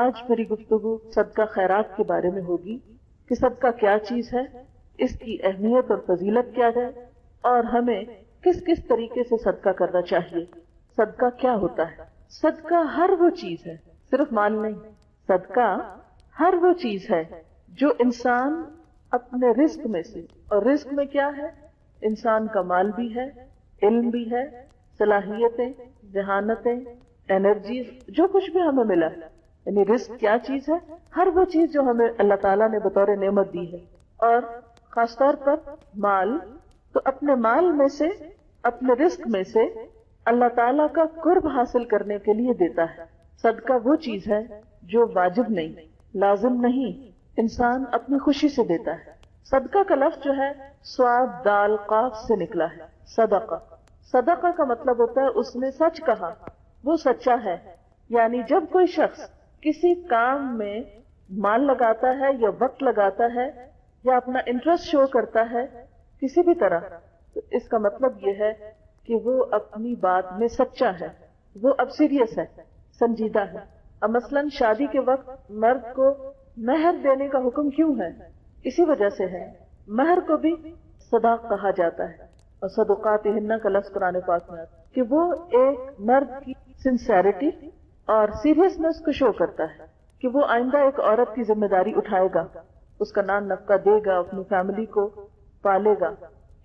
آج میری گفتگو صدقہ خیرات کے بارے میں ہوگی کہ صدقہ کیا چیز ہے، اس کی اہمیت اور فضیلت کیا ہے، اور ہمیں کس کس طریقے سے صدقہ کرنا چاہیے۔ صدقہ کیا ہوتا ہے؟ صدقہ ہر وہ چیز ہے، صرف مال نہیں، صدقہ ہر وہ چیز ہے جو انسان اپنے رزق میں سے، اور رزق میں کیا ہے؟ انسان کا مال بھی ہے، علم بھی ہے، صلاحیتیں، ذہانتیں، انرجیز، جو کچھ بھی ہمیں ملا، یعنی رزق کیا چیز ہے؟ ہر وہ چیز جو ہمیں اللہ تعالیٰ نے بطور نعمت دی ہے، اور خاص طور پر مال، تو اپنے مال میں سے، اپنے رزق میں سے اللہ تعالیٰ کا قرب حاصل کرنے کے لیے دیتا ہے۔ صدقہ وہ چیز ہے جو واجب نہیں، لازم نہیں، انسان اپنی خوشی سے دیتا ہے۔ صدقہ کا لفظ جو ہے صاد دال قاف سے نکلا ہے، صدقہ۔ صدقہ کا مطلب ہوتا ہے اس نے سچ کہا، وہ سچا ہے۔ یعنی جب کوئی شخص کسی کام میں مال لگاتا ہے یا وقت لگاتا ہے یا اپنا انٹرسٹ شو کرتا ہے کسی بھی طرح، تو اس کا مطلب یہ ہے کہ وہ اپنی بات میں سچا ہے، وہ اب سیریس ہے، سنجیدہ ہے۔ اب مثلاً شادی کے وقت مرد کو مہر دینے کا حکم کیوں ہے؟ اسی وجہ سے ہے۔ مہر کو بھی صداق کہا جاتا ہے، اور صدقاتہن کا لفظ قرآن پاک میں آتا ہے کہ وہ ایک مرد کی سنسیریٹی اور سیریسنس کو شو کرتا ہے کہ وہ آئندہ ایک عورت کی ذمہ داری اٹھائے گا، اس کا نان نفقہ دے گا، اپنی فیملی کو پالے گا۔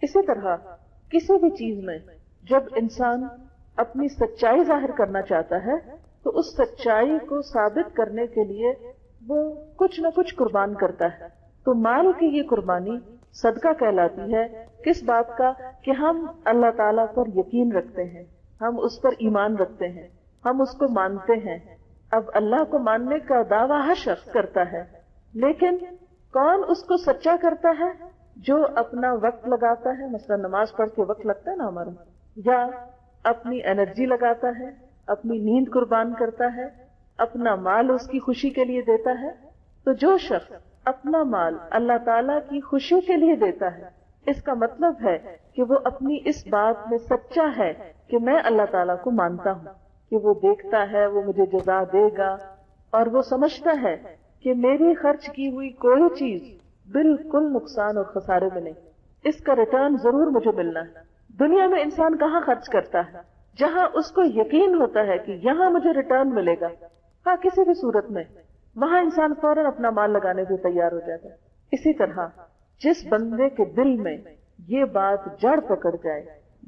اسی طرح کسی بھی چیز میں جب انسان اپنی سچائی ظاہر کرنا چاہتا ہے تو اس سچائی کو ثابت کرنے کے لیے وہ کچھ نہ کچھ قربان کرتا ہے۔ تو مال کی یہ قربانی صدقہ کہلاتی ہے۔ کس بات کا؟ کہ ہم اللہ تعالیٰ پر یقین رکھتے ہیں، ہم اس پر ایمان رکھتے ہیں، ہم اس کو مانتے ہیں۔ اب اللہ کو ماننے کا دعویٰ ہر شخص کرتا ہے، لیکن کون اس کو سچا کرتا ہے؟ جو اپنا وقت لگاتا ہے، مثلا نماز پڑھ کے وقت لگتا ہے نا ہمارا، یا اپنی انرجی لگاتا ہے، اپنی نیند قربان کرتا ہے، اپنا مال اس کی خوشی کے لیے دیتا ہے۔ تو جو شخص اپنا مال اللہ تعالیٰ کی خوشی کے لیے دیتا ہے، اس کا مطلب ہے کہ وہ اپنی اس بات میں سچا ہے کہ میں اللہ تعالیٰ کو مانتا ہوں کہ وہ دیکھتا ہے، وہ مجھے جزا دے گا، اور وہ سمجھتا ہے کہ میری خرچ کی ہوئی کوئی چیز بالکل نقصان اور خسارے میں نہیں، اس کا ریٹرن ضرور مجھے ملنا ہے۔ دنیا میں انسان کہاں خرچ کرتا ہے؟ جہاں اس کو یقین ہوتا ہے کہ یہاں مجھے ریٹرن ملے گا، ہاں کسی بھی صورت میں، وہاں انسان فوراً اپنا مال لگانے کو تیار ہو جاتا ہے۔ اسی طرح جس بندے کے دل میں یہ بات جڑ پکڑ جائے،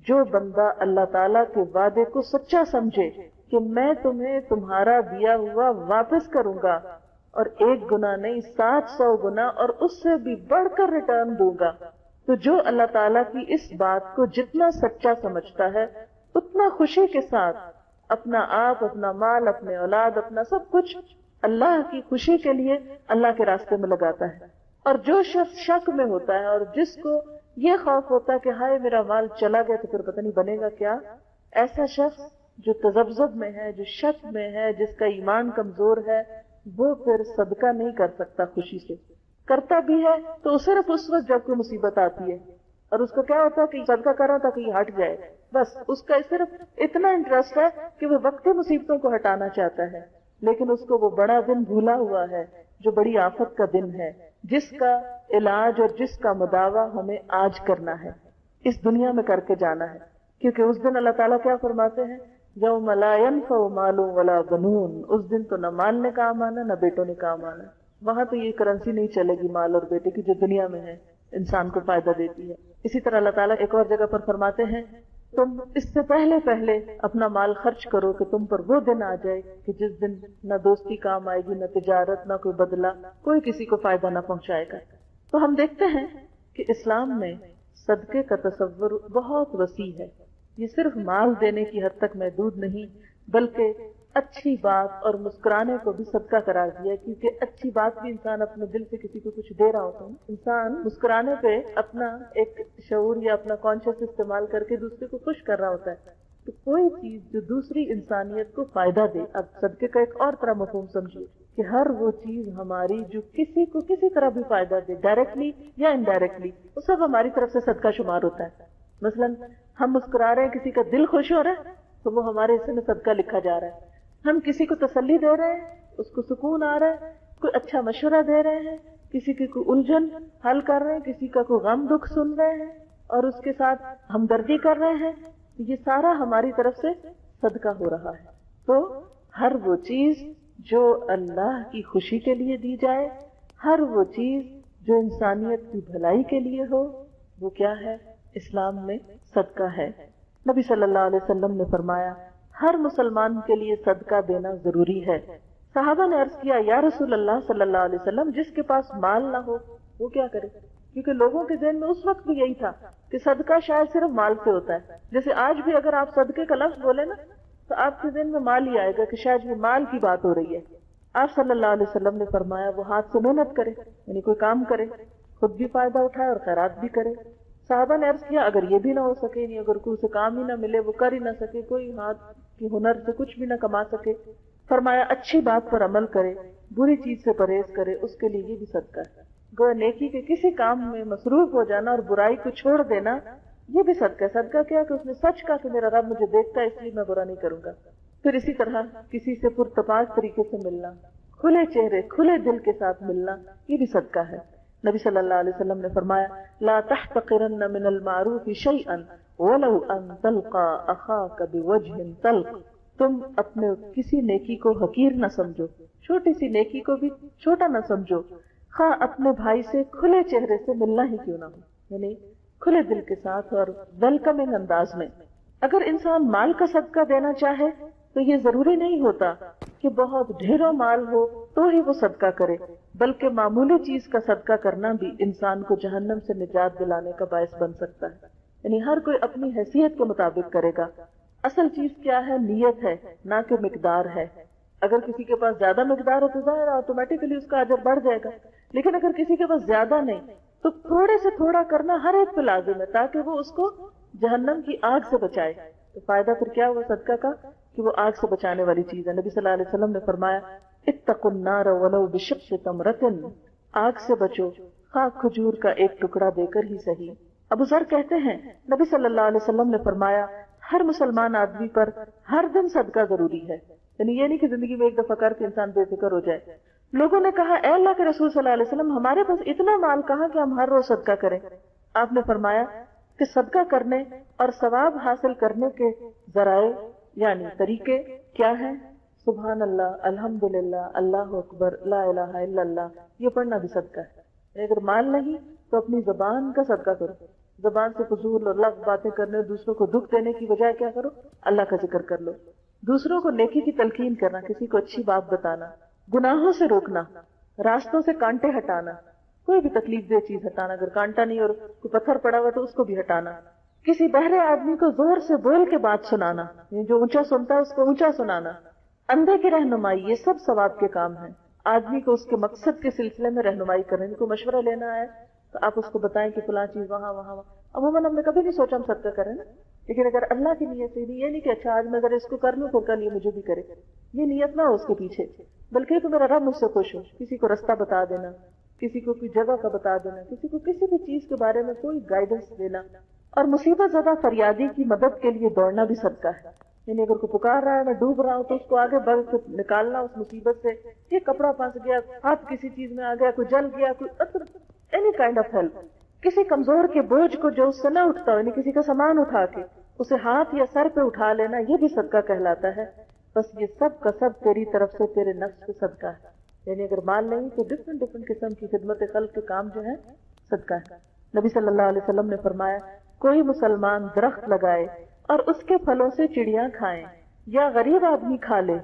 جو بندہ اللہ تعالیٰ کے وعدے کو سچا سمجھے کہ میں تمہیں تمہارا دیا ہوا واپس کروں گا، اور 1 گنا نہیں 700 گنا اور اس سے بھی بڑھ کر ریٹرن دوں گا، تو جو اللہ تعالیٰ کی اس بات کو جتنا سچا سمجھتا ہے اتنا خوشی کے ساتھ اپنا آپ، اپنا مال، اپنے اولاد، اپنا سب کچھ اللہ کی خوشی کے لیے اللہ کے راستے میں لگاتا ہے۔ اور جو شخص شک میں ہوتا ہے اور جس کو یہ خوف ہوتا ہے کہ ہائے میرا مال چلا گیا تو پھر پتہ نہیں بنے گا کیا، ایسا شخص جو تذبذب میں ہے، جو شک میں ہے، جس کا ایمان کمزور ہے، وہ پھر صدقہ نہیں کر سکتا خوشی سے۔ کرتا بھی ہے تو صرف اس وقت جب کوئی مصیبت آتی ہے، اور اس کو کیا ہوتا ہے کہ صدقہ کر رہا تھا کہ یہ ہٹ جائے، بس اس کا صرف اتنا انٹرسٹ ہے کہ وہ وقتی مصیبتوں کو ہٹانا چاہتا ہے، لیکن اس کو وہ بڑا دن بھولا ہوا ہے جو بڑی آفت کا دن ہے، جس کا علاج اور جس کا مداوع ہمیں آج کرنا ہے، اس دنیا میں کر کے جانا ہے۔ کیونکہ اس دن اللہ تعالیٰ کیا فرماتے ہیں؟ یوم لا ينفع مال ولا بنون، اس دن تو نہ مال نے کام آنا نہ بیٹوں نے کام آنا۔ وہاں تو یہ کرنسی نہیں چلے گی مال اور بیٹے کی جو دنیا میں ہے، انسان کو فائدہ دیتی ہے۔ اسی طرح اللہ تعالیٰ ایک اور جگہ پر فرماتے ہیں تم اس سے پہلے اپنا مال خرچ کرو کہ تم پر وہ دن آ جائے کہ جس دن نہ دوستی کام آئے گی، نہ تجارت، نہ کوئی بدلہ، کوئی کسی کو فائدہ نہ پہنچائے گا۔ تو ہم دیکھتے ہیں کہ اسلام میں صدقے کا تصور بہت وسیع ہے۔ یہ صرف مال دینے کی حد تک محدود نہیں، بلکہ اچھی بات اور مسکرانے کو بھی صدقہ قرار دیا، کیونکہ اچھی بات بھی انسان اپنے دل سے کسی کو کچھ دے رہا ہوتا ہے۔ انسان مسکرانے پہ اپنا ایک شعور یا اپنا کانشیس استعمال کر کے دوسرے کو خوش کر رہا ہوتا ہے۔ تو کوئی چیز جو دوسری انسانیت کو فائدہ دے، اب صدقے کا ایک اور طرح مفہوم سمجھیے کہ ہر وہ چیز ہماری جو کسی کو کسی طرح بھی فائدہ دے، ڈائریکٹلی یا انڈائریکٹلی، وہ سب ہماری طرف سے صدقہ شمار ہوتا ہے۔ مثلاً ہم مسکرا رہے ہیں، کسی کا دل خوش ہو رہا ہے تو وہ ہمارے حصے میں صدقہ لکھا جا رہا ہے۔ ہم کسی کو تسلی دے رہے ہیں اس کو سکون آ رہا ہے، کوئی اچھا مشورہ دے رہے ہیں، کسی کی کوئی الجھن حل کر رہے ہیں، کسی کا کوئی غم دکھ سن رہے ہیں اور اس کے ساتھ ہمدردی کر رہے ہیں، یہ سارا ہماری طرف سے صدقہ ہو رہا ہے۔ تو ہر وہ چیز جو اللہ کی خوشی کے لیے دی جائے، ہر وہ چیز جو انسانیت کی بھلائی کے لیے ہو، وہ کیا ہے؟ اسلام میں صدقہ ہے۔ نبی صلی اللہ علیہ وسلم نے فرمایا ہر مسلمان کے لیے صدقہ دینا ضروری ہے۔ صحابہ نے عرض کیا یا رسول اللہ صلی اللہ علیہ وسلم، جس کے پاس مال نہ ہو وہ کیا کرے؟ کیونکہ لوگوں کے ذہن میں اس وقت بھی یہی تھا کہ صدقہ شاید صرف مال سے ہوتا ہے۔ جیسے آج بھی اگر آپ صدقے کا لفظ بولے نا تو آپ کے ذہن میں مال ہی آئے گا کہ شاید یہ مال کی بات ہو رہی ہے۔ آپ صلی اللہ علیہ وسلم نے فرمایا وہ ہاتھ سے محنت کرے، یعنی کوئی کام کرے، خود بھی فائدہ اٹھائے اور خیرات بھی کرے۔ صحابہ نے عرض کیا اگر یہ بھی نہ ہو سکے، یعنی اگر کوئی اسے کام ہی نہ ملے، وہ کر ہی نہ سکے، کوئی ہاتھ کی ہنر سے کچھ بھی نہ کما سکے، فرمایا اچھی بات پر عمل کرے، بری چیز سے پرہیز کرے، اس کے لیے یہ بھی صدقہ ہے۔ گویا نیکی کے کسی کام میں مصروف ہو جانا اور برائی کو چھوڑ دینا یہ بھی صدقہ ہے۔ صدقہ کیا کہ اس نے سچ کہا کہ میرا رب مجھے دیکھتا ہے اس لیے میں برا نہیں کروں گا۔ پھر اسی طرح کسی سے پرتپاش طریقے سے ملنا، کھلے چہرے کھلے دل کے ساتھ ملنا، یہ بھی صدقہ ہے۔ نبی صلی اللہ علیہ وسلم نے فرمایا لا تحتقرن من المعروف شیئا ولو ان تلقى اخاك بوجه طلق، تم اپنے کسی نیکی کو حقیر نہ سمجھو، چھوٹی سی نیکی کو بھی چھوٹا نہ سمجھو، خواہ اپنے بھائی سے کھلے چہرے سے ملنا ہی کیوں نہ ہو، یعنی کھلے دل کے ساتھ اور ویلکمنگ انداز میں۔ اگر انسان مال کا صدقہ دینا چاہے تو یہ ضروری نہیں ہوتا کہ بہت ڈھیروں مال ہو تو ہی وہ صدقہ کرے، بلکہ معمولی چیز کا صدقہ کرنا بھی انسان کو جہنم سے نجات دلانے کا باعث بن سکتا ہے۔ یعنی ہر کوئی اپنی حیثیت کے مطابق کرے گا۔ اصل چیز کیا ہے؟ نیت ہے، نہ کہ مقدار ہے۔ اگر کسی کے پاس زیادہ مقدار ہے تو ظاہر آٹومیٹیکلی اس کا اجر بڑھ جائے گا، لیکن اگر کسی کے پاس زیادہ نہیں تو تھوڑے سے تھوڑا کرنا ہر ایک پہ لازم ہے تاکہ وہ اس کو جہنم کی آگ سے بچائے۔ تو فائدہ پھر کیا ہوا صدقہ کا کہ وہ آگ سے بچانے والی چیز ہے۔ نبی صلی اللہ علیہ وسلم نے فرمایا اتقوا النار ولو بشق تمرۃ، آگ سے بچو خواہ کھجور کا ایک ٹکڑا دے کر ہی صحیح۔ ابو ذر کہتے ہیں نبی صلی اللہ علیہ وسلم نے فرمایا ہر مسلمان آدمی پر ہر دن صدقہ ضروری ہے، یعنی یہ نہیں کہ زندگی میں ایک دفعہ کر کے انسان بے فکر ہو جائے۔ لوگوں نے کہا اے اللہ کے رسول صلی اللہ علیہ وسلم ہمارے پاس اتنا مال کہاں کہ ہم ہر روز صدقہ کریں؟ آپ نے فرمایا کہ صدقہ کرنے اور ثواب حاصل کرنے کے ذرائع یعنی طریقے کیا ہیں؟ سبحان اللہ، الحمدللہ، اللہ اکبر، لا الہ الا اللہ، یہ پڑھنا بھی صدقہ ہے۔ اگر مال نہیں تو اپنی زبان کا صدقہ کرو، زبان سے فضول اور لفظ باتیں کرنے، دوسروں کو دکھ دینے کی بجائے کیا کرو؟ اللہ کا ذکر کر لو۔ دوسروں کو نیکی کی تلقین کرنا، کسی کو اچھی بات بتانا، گناہوں سے روکنا، راستوں سے کانٹے ہٹانا، کوئی بھی تکلیف دہ چیز ہٹانا، اگر کانٹا نہیں اور کوئی پتھر پڑا ہوا تو اس کو بھی ہٹانا، کسی بہرے آدمی کو زور سے بول کے بات سنانا، جو اونچا سنتا ہے اس کو اونچا سنانا، اندھے کی رہنمائی، یہ سب ثواب کے کام ہیں۔ آدمی کو اس کے مقصد کے سلسلے میں رہنمائی کریں، کو مشورہ لینا ہے تو آپ اس کو بتائیں کہ فلاں چیز وہاں وہاں وہاں۔ عموماً ہم نے کبھی نہیں سوچا ہم صدقہ کریں نا، لیکن اگر اللہ کی نیت سے یہ نہیں کہ اچھا آج میں اگر اس کو کر لوں تو کل یہ مجھے بھی کرے، یہ نیت نہ ہو اس کے پیچھے، بلکہ کہ میرا رب مجھ سے خوش ہو۔ کسی کو رستہ بتا دینا، کسی کو کوئی جگہ کا بتا دینا، کسی کو کسی بھی چیز کے بارے میں کوئی گائیڈنس دینا، اور مصیبت زدہ فریادی کی مدد کے لیے دوڑنا بھی صدقہ ہے۔ یعنی اگر کوئی پکار رہا ہے میں ڈوب رہا ہوں تو اس کو آگے بڑھ کے نکالنا اس مصیبت سے، یہ کپڑا پھنس گیا، ہاتھ کسی چیز میں آ گیا، کوئی جل گیا، کوئی اینی کائنڈ آف ہیلپ، کسی کمزور کے بوجھ کو جو اس سے نہ اٹھتا ہو، یعنی کسی کا سامان اٹھا کے اسے ہاتھ یا سر پہ اٹھا لینا، یہ بھی صدقہ کہلاتا ہے۔ بس یہ سب کا سب تیری طرف سے تیرے نفس پہ صدقہ ہے۔ یعنی اگر مال نہیں تو ڈفرنٹ قسم کی خدمت خلق کے کام جو ہے صدقہ ہے۔ نبی صلی اللہ علیہ وسلم نے فرمایا کوئی مسلمان درخت لگائے اور اس کے پھلوں سے چڑیاں کھائیں یا غریب آدمی کھا لے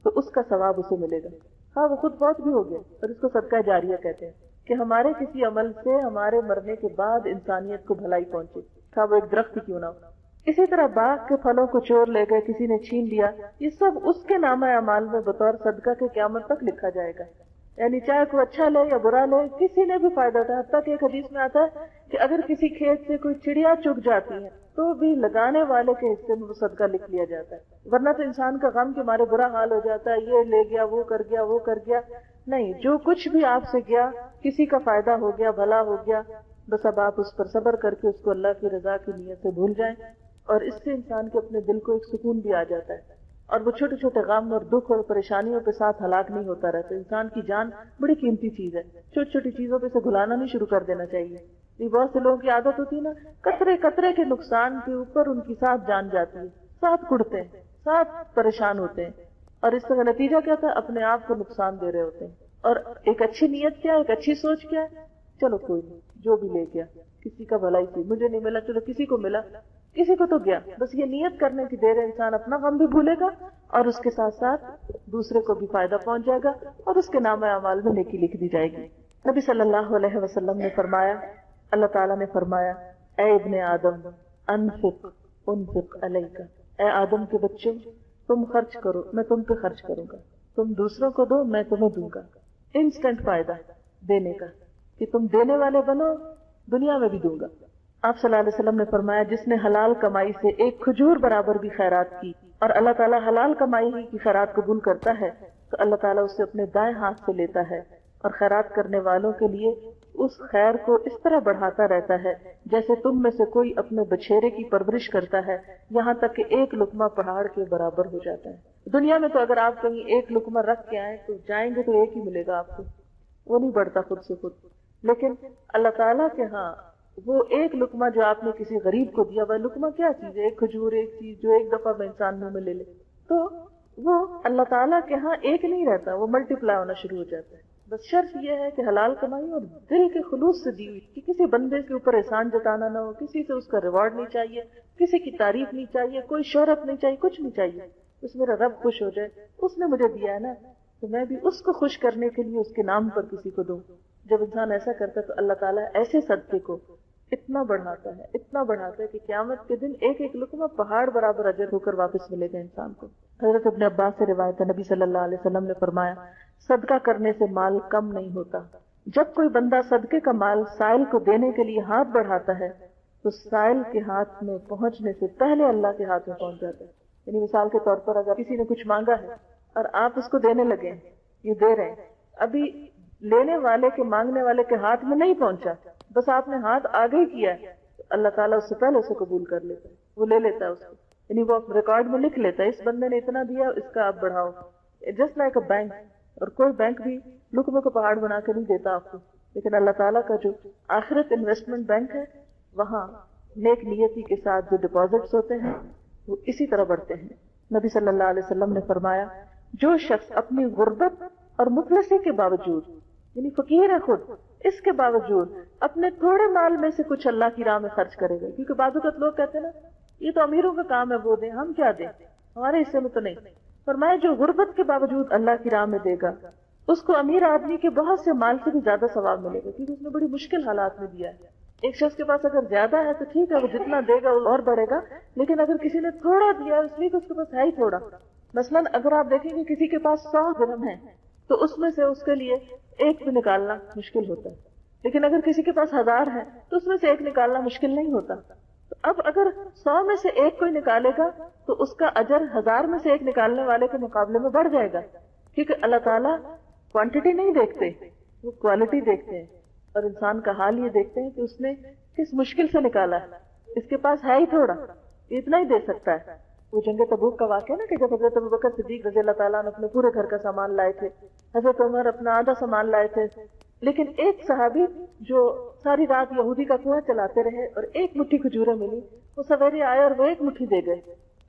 تو اس کا ثواب اسے ملے گا، ہاں وہ خود فوت بھی ہو گیا، اور اس کو صدقہ جاریہ کہتے ہیں کہ ہمارے کسی عمل سے ہمارے مرنے کے بعد انسانیت کو بھلائی پہنچے، تھا وہ ایک درخت کیوں نہ ہو۔ اسی طرح باغ کے پھلوں کو چور لے گئے، کسی نے چھین لیا، یہ سب اس کے نامہ اعمال میں بطور صدقہ کے قیامت تک لکھا جائے گا۔ یعنی چاہے کوئی اچھا لے یا برا لے، کسی نے بھی فائدہ اٹھایا۔ حتیٰ کہ ایک حدیث میں آتا ہے کہ اگر کسی کھیت سے کوئی چڑیا چگ جاتی ہے تو بھی لگانے والے کے حصے میں وہ صدقہ لکھ لیا جاتا ہے، ورنہ تو انسان کا غم کے مارے برا حال ہو جاتا ہے، یہ لے گیا، وہ کر گیا، وہ کر گیا۔ نہیں، جو کچھ بھی آپ سے گیا کسی کا فائدہ ہو گیا، بھلا ہو گیا، بس اب آپ اس پر صبر کر کے اس کو اللہ کی رضا کی نیت سے بھول جائیں، اور اس سے انسان کے اپنے دل کو ایک سکون بھی آ جاتا ہے۔ اور وہ چھوٹے چھوٹے غم اور دکھ اور پریشانیوں کے ساتھ ہلاک نہیں ہوتا رہتا. انسان کی جان بڑی قیمتی چیز ہے. چھوٹی چھوٹی چیزوں پہ سے گھلانا نہیں شروع کر دینا چاہیے. یہ بہت سے لوگوں کی عادت ہوتی ہے نا، قطرے قطرے کے نقصان کے اوپر ان کی ساتھ جان جاتی ہے، ساتھ کڑتے ہیں، ساتھ پریشان ہوتے ہیں، اور اس کا نتیجہ کیا تھا؟ اپنے آپ کو نقصان دے رہے ہوتے ہیں. اور ایک اچھی نیت کیا ہے، ایک اچھی سوچ کیا ہے؟ چلو کوئی نہیں، جو بھی لے گیا کسی کا بھلائی تھی، مجھے نہیں ملا چلو کسی کو ملا، کسی کو تو گیا. بس یہ نیت کرنے کی دیر ہے، انسان اپنا غم بھی بھولے گا اور اس کے ساتھ ساتھ دوسرے کو بھی فائدہ پہنچ جائے گا اور اس کے نام اعمال میں نیکی لکھ دی جائے گی. نبی صلی اللہ علیہ وسلم نے فرمایا، اللہ تعالیٰ نے فرمایا، اے ابن آدم انفق انفق علیک، اے آدم کے بچے تم خرچ کرو میں تم پہ خرچ کروں گا، تم دوسروں کو دو میں تمہیں دوں گا. انسٹنٹ فائدہ دینے کا، کہ تم دینے والے بنو، دنیا میں بھی دوں گا. آپ صلی اللہ علیہ وسلم نے فرمایا، جس نے حلال کمائی سے ایک کھجور برابر بھی خیرات کی، اور اللہ تعالیٰ حلال کمائی ہی کی خیرات قبول کرتا ہے، تو اللہ تعالیٰ اسے اپنے دائیں ہاتھ سے لیتا ہے اور خیرات کرنے والوں کے لیے اس خیر کو اس طرح بڑھاتا رہتا ہے جیسے تم میں سے کوئی اپنے بچھیرے کی پرورش کرتا ہے، یہاں تک کہ ایک لقمہ پہاڑ کے برابر ہو جاتا ہے. دنیا میں تو اگر آپ کہیں ایک لقمہ رکھ کے آئیں تو جائیں گے تو ایک ہی ملے گا آپ کو، وہ نہیں بڑھتا خود سے خود. لیکن اللہ تعالیٰ کے ہاں وہ ایک لقمہ جو آپ نے کسی غریب کو دیا، وہ لقمہ کیا چیز ہے؟ ایک کھجور، ایک چیز جو ایک دفعہ میں انسان منہ میں لے لے، تو وہ اللہ تعالیٰ کے ہاں ایک نہیں رہتا، وہ ملٹی پلائی ہونا شروع ہو جاتا ہے. بس شرط یہ ہے کہ حلال کمائی اور دل کے خلوص سے دی ہوئی، کہ کسی بندے کے اوپر احسان جتانا نہ ہو، کسی سے اس کا ریوارڈ نہیں چاہیے، کسی کی تعریف نہیں چاہیے، کوئی شہرت نہیں چاہیے، کچھ نہیں چاہیے. بس میرا رب خوش ہو جائے، اس نے مجھے دیا ہے نا تو میں بھی اس کو خوش کرنے کے لیے اس کے نام پر کسی کو دوں. جب انسان ایسا کرتا ہے تو اللہ تعالیٰ ایسے صدقے کو اتنا بڑھاتا ہے، اتنا بڑھاتا ہے کہ قیامت کے دن ایک ایک لقمہ پہاڑ برابر اجر ہو کر واپس ملے گا انسان کو. حضرت ابن عباس سے روایت ہے، نبی صلی اللہ علیہ وسلم نے فرمایا، صدقہ کرنے سے مال کم نہیں ہوتا. جب کوئی بندہ صدقے کا مال سائل کو دینے کے لیے ہاتھ بڑھاتا ہے تو سائل کے ہاتھ میں پہنچنے سے پہلے اللہ کے ہاتھ میں پہنچ جاتا ہے. یعنی مثال کے طور پر اگر کسی نے کچھ مانگا ہے اور آپ اس کو دینے لگے ہیں، یہ دے رہے ہیں، ابھی لینے والے کے مانگنے والے کے ہاتھ میں نہیں پہنچا، بس آپ نے ہاتھ آگے ہی کیا ہے، تو اللہ تعالیٰ اس سے پہلے اسے قبول کر لیتا ہے، وہ لے لیتا ہے اس کو. یعنی وہ ریکارڈ میں لکھ لیتا ہے اس بندے نے اتنا دیا، اس کا آپ بڑھاؤ. Just like a bank. اور کوئی بینک بھی لقموں کو پہاڑ بنا کے نہیں دیتا آپ کو، لیکن اللہ تعالیٰ کا جو آخرت انویسٹمنٹ بینک ہے، وہاں نیک نیتی کے ساتھ جو ڈپازٹس ہوتے ہیں وہ اسی طرح بڑھتے ہیں. نبی صلی اللہ علیہ وسلم نے فرمایا، جو شخص اپنی غربت اور مفلسی کے باوجود، یعنی فقیر ہے خود، اس کے باوجود اپنے تھوڑے مال میں سے کچھ اللہ کی راہ میں خرچ کرے گا، کیونکہ بعض اوقات لوگ کہتے ہیں نا یہ تو امیروں کا کام ہے، وہ دیں، ہم کیا دیں، ہمارے حصے میں تو نہیں. فرمایا جو غربت کے باوجود اللہ کی راہ میں دے گا، اس کو امیر آدمی کے بہت سے مال سے بھی زیادہ ثواب ملے گا، کیونکہ اس نے بڑی مشکل حالات میں دیا ہے. ایک شخص کے پاس اگر زیادہ ہے تو ٹھیک ہے، وہ جتنا دے گا وہ اور بڑھے گا، لیکن اگر کسی نے تھوڑا دیا اس لیے کہ اس کے پاس ہے ہی تھوڑا. مثلاً اگر آپ دیکھیں کہ کسی کے پاس 100 درہم ہے تو اس میں سے اس کے لیے ایک بھی نکالنا مشکل ہوتا ہے، لیکن اگر کسی کے پاس 1000 ہے تو اس میں سے ایک نکالنا مشکل نہیں ہوتا. تو اب اگر 100 میں سے ایک کوئی نکالے گا تو اس کا اجر 1000 میں سے ایک نکالنے والے کے مقابلے میں بڑھ جائے گا، کیونکہ اللہ تعالیٰ کوانٹٹی نہیں دیکھتے، وہ کوالٹی دیکھتے ہیں. اور انسان کا حال یہ دیکھتے ہیں کہ اس نے کس مشکل سے نکالا ہے، اس کے پاس ہے ہی تھوڑا، اتنا ہی دے سکتا ہے. وہ جنگ تبوک کا واقعہ نا کہ جب حضرت ابوبکر صدیق رضی اللہ تعالیٰ عنہ اپنے پورے گھر کا سامان لائے تھے، حضرت عمر اپنا آدھا سامان لائے تھے، لیکن ایک صحابی جو ساری رات یہودی کا کنواں چلاتے رہے اور ایک مٹھی کھجوریں ملی، وہ سویرے آئے اور وہ ایک مٹھی دے گئے.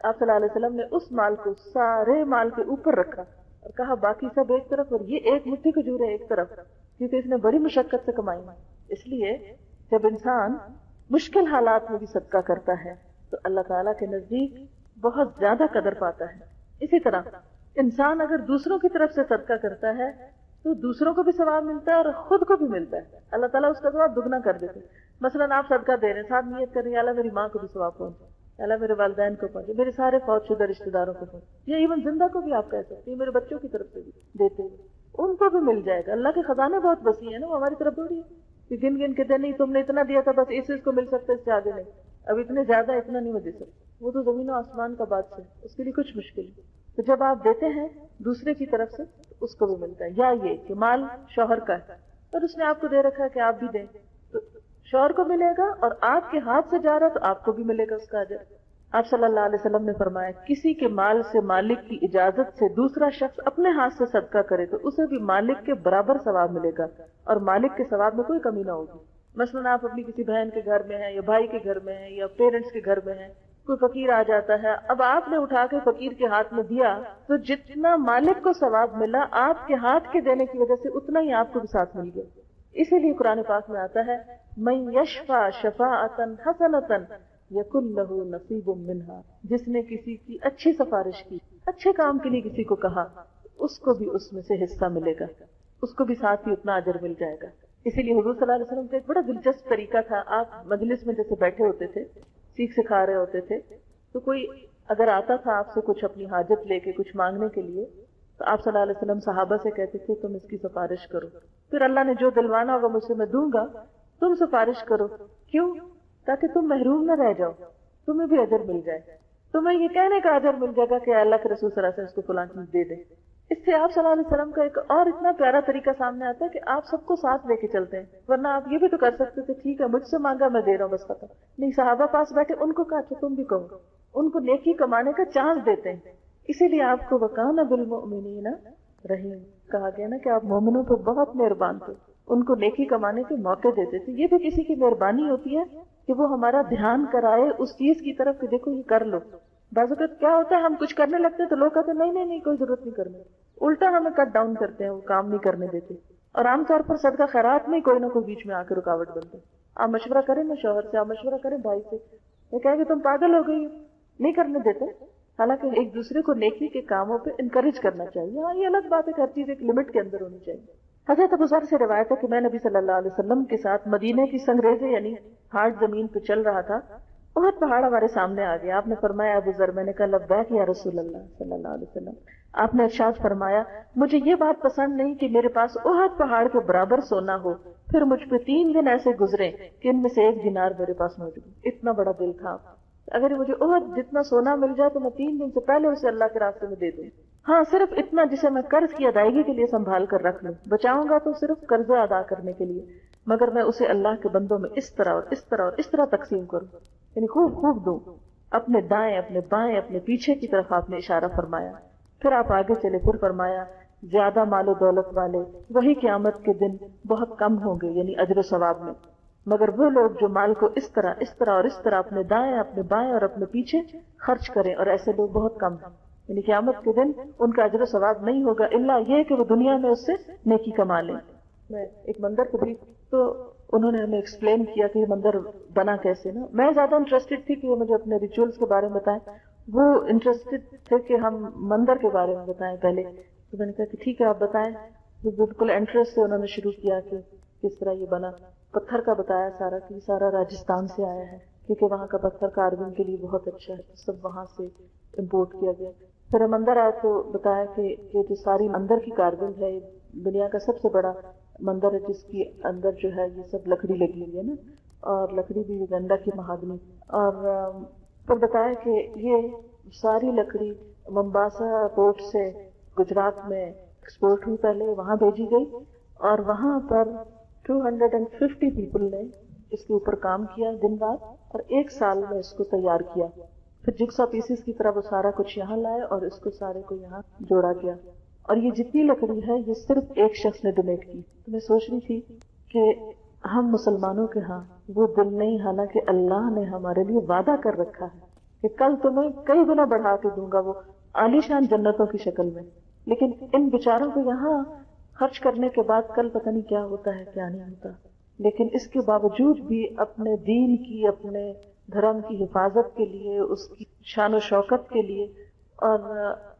آپ صلی اللہ علیہ وسلم نے اس مال کو سارے مال کے اوپر رکھا اور کہا باقی سب ایک طرف اور یہ ایک مٹھی کھجوریں ایک طرف، کیونکہ اس نے بڑی مشقت سے کمائی. اس لیے جب انسان مشکل حالات میں بھی صدقہ کرتا ہے تو اللہ تعالیٰ کے نزدیک بہت زیادہ قدر پاتا ہے. اسی طرح انسان اگر دوسروں کی طرف سے صدقہ کرتا ہے تو دوسروں کو بھی ثواب ملتا ہے اور خود کو بھی ملتا ہے. اللہ تعالیٰ اس کا ثواب دگنا کر دیتے ہیں. مثلاً آپ صدقہ دے رہے ہیں، ساتھ نیت کر رہے ہیں اللہ میری ماں کو بھی ثواب پہنچے، اللہ میرے والدین کو پہنچے، میرے سارے فوت شدہ رشتے داروں کو پہنچے، یا ایون زندہ کو بھی آپ کہہ سکتے ہیں، میرے بچوں کی طرف سے بھی دیتے ہیں، ان کو بھی مل جائے گا. اللہ کے خزانے بہت وسیع ہیں نا، وہ ہماری طرف تھوڑی ہے کہ گن گن کے دے نہیں تم نے اتنا دیا تھا بس اس کو مل سکتا ہے، اس سے آگے نہیں، اب اتنے زیادہ اتنا نہیں میں دے سکتا. وہ تو زمین و آسمان کا بادشاہ ہے، اس کے لیے کچھ مشکل ہے. تو جب آپ دیتے ہیں دوسرے کی طرف سے تو اس کو بھی ملتا ہے. یا یہ کہ مال شوہر کا ہے اور اس نے آپ کو دے رکھا ہے کہ آپ بھی دیں، تو شوہر کو ملے گا اور آپ کے ہاتھ سے جا رہا ہے تو آپ کو بھی ملے گا اس کا اجر. آپ صلی اللہ علیہ وسلم نے فرمایا کسی کے مال سے مالک کی اجازت سے دوسرا شخص اپنے ہاتھ سے صدقہ کرے تو اسے بھی مالک کے برابر ثواب ملے گا اور مالک کے ثواب میں کوئی کمی نہ ہوگی. مثلاً آپ اپنی کسی بہن کے گھر میں ہیں یا بھائی کے گھر میں ہیں یا پیرنٹس کے گھر میں ہیں, کوئی فقیر آ جاتا ہے, اب آپ نے اٹھا کے فقیر کے ہاتھ میں دیا تو جتنا مالک کو ثواب ملا آپ کے ہاتھ کے دینے کی وجہ سے اتنا ہی آپ کو بھی ساتھ مل گیا. اسی لیے قرآن پاک میں آتا ہے من یشفع شفاعۃ حسنۃ یکن لہ نصیب منہا, جس نے کسی کی اچھی سفارش کی, اچھے کام کے لیے کسی کو کہا, اس کو بھی اس میں سے حصہ ملے گا, اس کو بھی ساتھ ہی اتنا اجر مل جائے گا. اسی لیے حضور صلی اللہ علیہ وسلم کا ایک بڑا دلچسپ طریقہ تھا. آپ مجلس میں جیسے بیٹھے ہوتے تھے, سیکھ سکھا رہے ہوتے تھے, تو کوئی اگر آتا تھا آپ سے کچھ اپنی حاجت لے کے کچھ مانگنے کے لیے, تو آپ صلی اللہ علیہ وسلم صحابہ سے کہتے تھے تم اس کی سفارش کرو, پھر اللہ نے جو دلوانا ہوگا مجھ سے میں دوں گا, تم سفارش کرو. کیوں؟ تاکہ تم محروم نہ رہ جاؤ, تمہیں بھی اجر مل جائے, تمہیں یہ کہنے کا اجر مل جائے گا کہ اللہ کے رسول صلی اللہ علیہ وسلم اس کو فلاں چیز دے دے. اس سے آپ صلی اللہ علیہ وسلم کا ایک اور اتنا پیارا طریقہ سامنے آتا ہے کہ آپ سب کو ساتھ لے کے چلتے ہیں. ورنہ آپ یہ بھی تو کر سکتے تھے ٹھیک ہے مجھ سے مانگا میں دے رہا ہوں بس ختم. نہیں, صحابہ پاس بیٹھے ان کو کہا اچھا تم بھی کہو, ان کو نیکی کمانے کا چانس دیتے ہیں. اسی لیے آپ کو وکان بالمؤمنین رحیم کہا گیا نا کہ آپ مومنوں پہ بہت مہربان تھے, ان کو نیکی کمانے کے موقع دیتے تھے. یہ بھی کسی کی مہربانی ہوتی ہے کہ وہ ہمارا دھیان کرائے اس چیز کی طرف کہ دیکھو یہ کر لو. بعض اوقات کیا ہوتا ہے ہم کچھ کرنے لگتے ہیں تو لوگ کہتے ہیں نہیں کوئی ضرورت نہیں کرنے, الٹا ہمیں کٹ ڈاؤن کرتے ہیں, وہ کام نہیں کرنے دیتے. اور عام طور پر صدقہ خیرات میں کوئی نہ کوئی بیچ میں آ کے رکاوٹ بنتے. آپ مشورہ کریں نا شوہر سے, آپ مشورہ کریں بھائی سے, وہ کہیں کہ تم پاگل ہو گئی, نہیں کرنے دیتے. حالانکہ ایک دوسرے کو نیکی کے کاموں پہ انکریج کرنا چاہیے. ہاں یہ الگ بات ہے کہ ہر چیز ایک لمٹ کے اندر ہونی چاہیے. حضرت ابو ذر سے روایت ہے کہ میں نبی صلی اللہ علیہ وسلم کے ساتھ مدینے کی سنگریزے یعنی ہارڈ زمین پہ چل رہا تھا, بہت پہاڑ ہمارے سامنے آ گیا. آپ نے فرمایا ابو ذر, میں نے کہا لبیک یا رسول اللہ صلی اللہ علیہ وسلم. آپ نے ارشاد فرمایا مجھے یہ بات پسند نہیں کہ میرے پاس احد پہاڑ کے برابر سونا ہو, پھر مجھ پہ 3 دن ایسے گزرے کہ ان میں سے 1 دینار میرے پاس موجود. اتنا بڑا دل تھا, اگر مجھے احد جتنا سونا مل جائے تو میں 3 دن سے پہلے اسے اللہ کے راستے میں دے دوں. ہاں صرف اتنا جسے میں قرض کی ادائیگی کے لیے سنبھال کر رکھ لوں, بچاؤں گا تو صرف قرضہ ادا کرنے کے لیے, مگر میں اسے اللہ کے بندوں میں اس طرح اور اس طرح اور اس طرح تقسیم کروں, یعنی خوب خوب دوں. اپنے دائیں اپنے بائیں اپنے پیچھے کی طرف آپ نے اشارہ فرمایا. پھر آپ آگے چلے, پھر فرمایا زیادہ مال و دولت والے وہی قیامت کے دن بہت کم ہوں گے یعنی اجر و ثواب میں, مگر وہ لوگ جو مال کو اس طرح اس طرح اور اس طرح اپنے دائیں اپنے بائیں اور اپنے پیچھے خرچ کریں, اور ایسے لوگ بہت کم ہیں. یعنی قیامت کے دن ان کا اجر و ثواب نہیں ہوگا الا یہ کہ وہ دنیا میں اس سے نیکی کما لیں. میں ایک مندر کو بھی تو انہوں نے ہمیں ایکسپلین کیا کہ یہ مندر بنا کیسے نا. میں زیادہ انٹرسٹڈ تھی کہ وہ مجھے اپنے ریچولز کے بارے میں بتائیں, وہ انٹرسٹڈ تھے کہ ہم مندر کے بارے میں بتائیں پہلے. تو میں نے کہا کہ ٹھیک ہے آپ بتائیں. وہ بالکل انٹرسٹ سے انہوں نے شروع کیا کہ کس طرح یہ بنا. پتھر کا بتایا سارا کہ سارا راجستھان سے آیا ہے کیونکہ وہاں کا پتھر کارونگ کے لیے بہت اچھا ہے, سب وہاں سے امپورٹ کیا گیا. پھر ہم اندر آئے تو بتایا کہ یہ جو ساری اندر کی کارونگ ہے دنیا کا سب سے بڑا مندر ہے جس کی اندر جو ہے یہ سب لکڑی لگی ہوئی ہے نا, اور لکڑی بھی یوگنڈا کی مہاگنی. اور پھر بتایا کہ یہ ساری لکڑی ممباسا پورٹ سے گجرات میں ایکسپورٹ ہوئی, پہلے وہاں بھیجی گئی, اور وہاں پر 250 پیپل نے اس کے اوپر کام کیا دن رات, اور 1 سال میں اس کو تیار کیا. پھر جگسا پیسز کی طرح وہ سارا کچھ یہاں لائے اور اس کو سارے کو یہاں جوڑا گیا. اور یہ جتنی لکڑی ہے یہ صرف ایک شخص نے ڈونیٹ کی. تو میں سوچ رہی تھی کہ ہم مسلمانوں کے ہاں وہ دل نہیں, حالانکہ اللہ نے ہمارے لیے وعدہ کر رکھا ہے کہ کل تمہیں کئی گنا بڑھا کے دوں گا, وہ عالیشان جنتوں کی شکل میں. لیکن ان بیچاروں کو یہاں خرچ کرنے کے بعد کل پتہ نہیں کیا ہوتا ہے کیا نہیں ہوتا. لیکن اس کے باوجود بھی اپنے دین کی, اپنے دھرم کی حفاظت کے لیے, اس کی شان و شوکت کے لیے, اور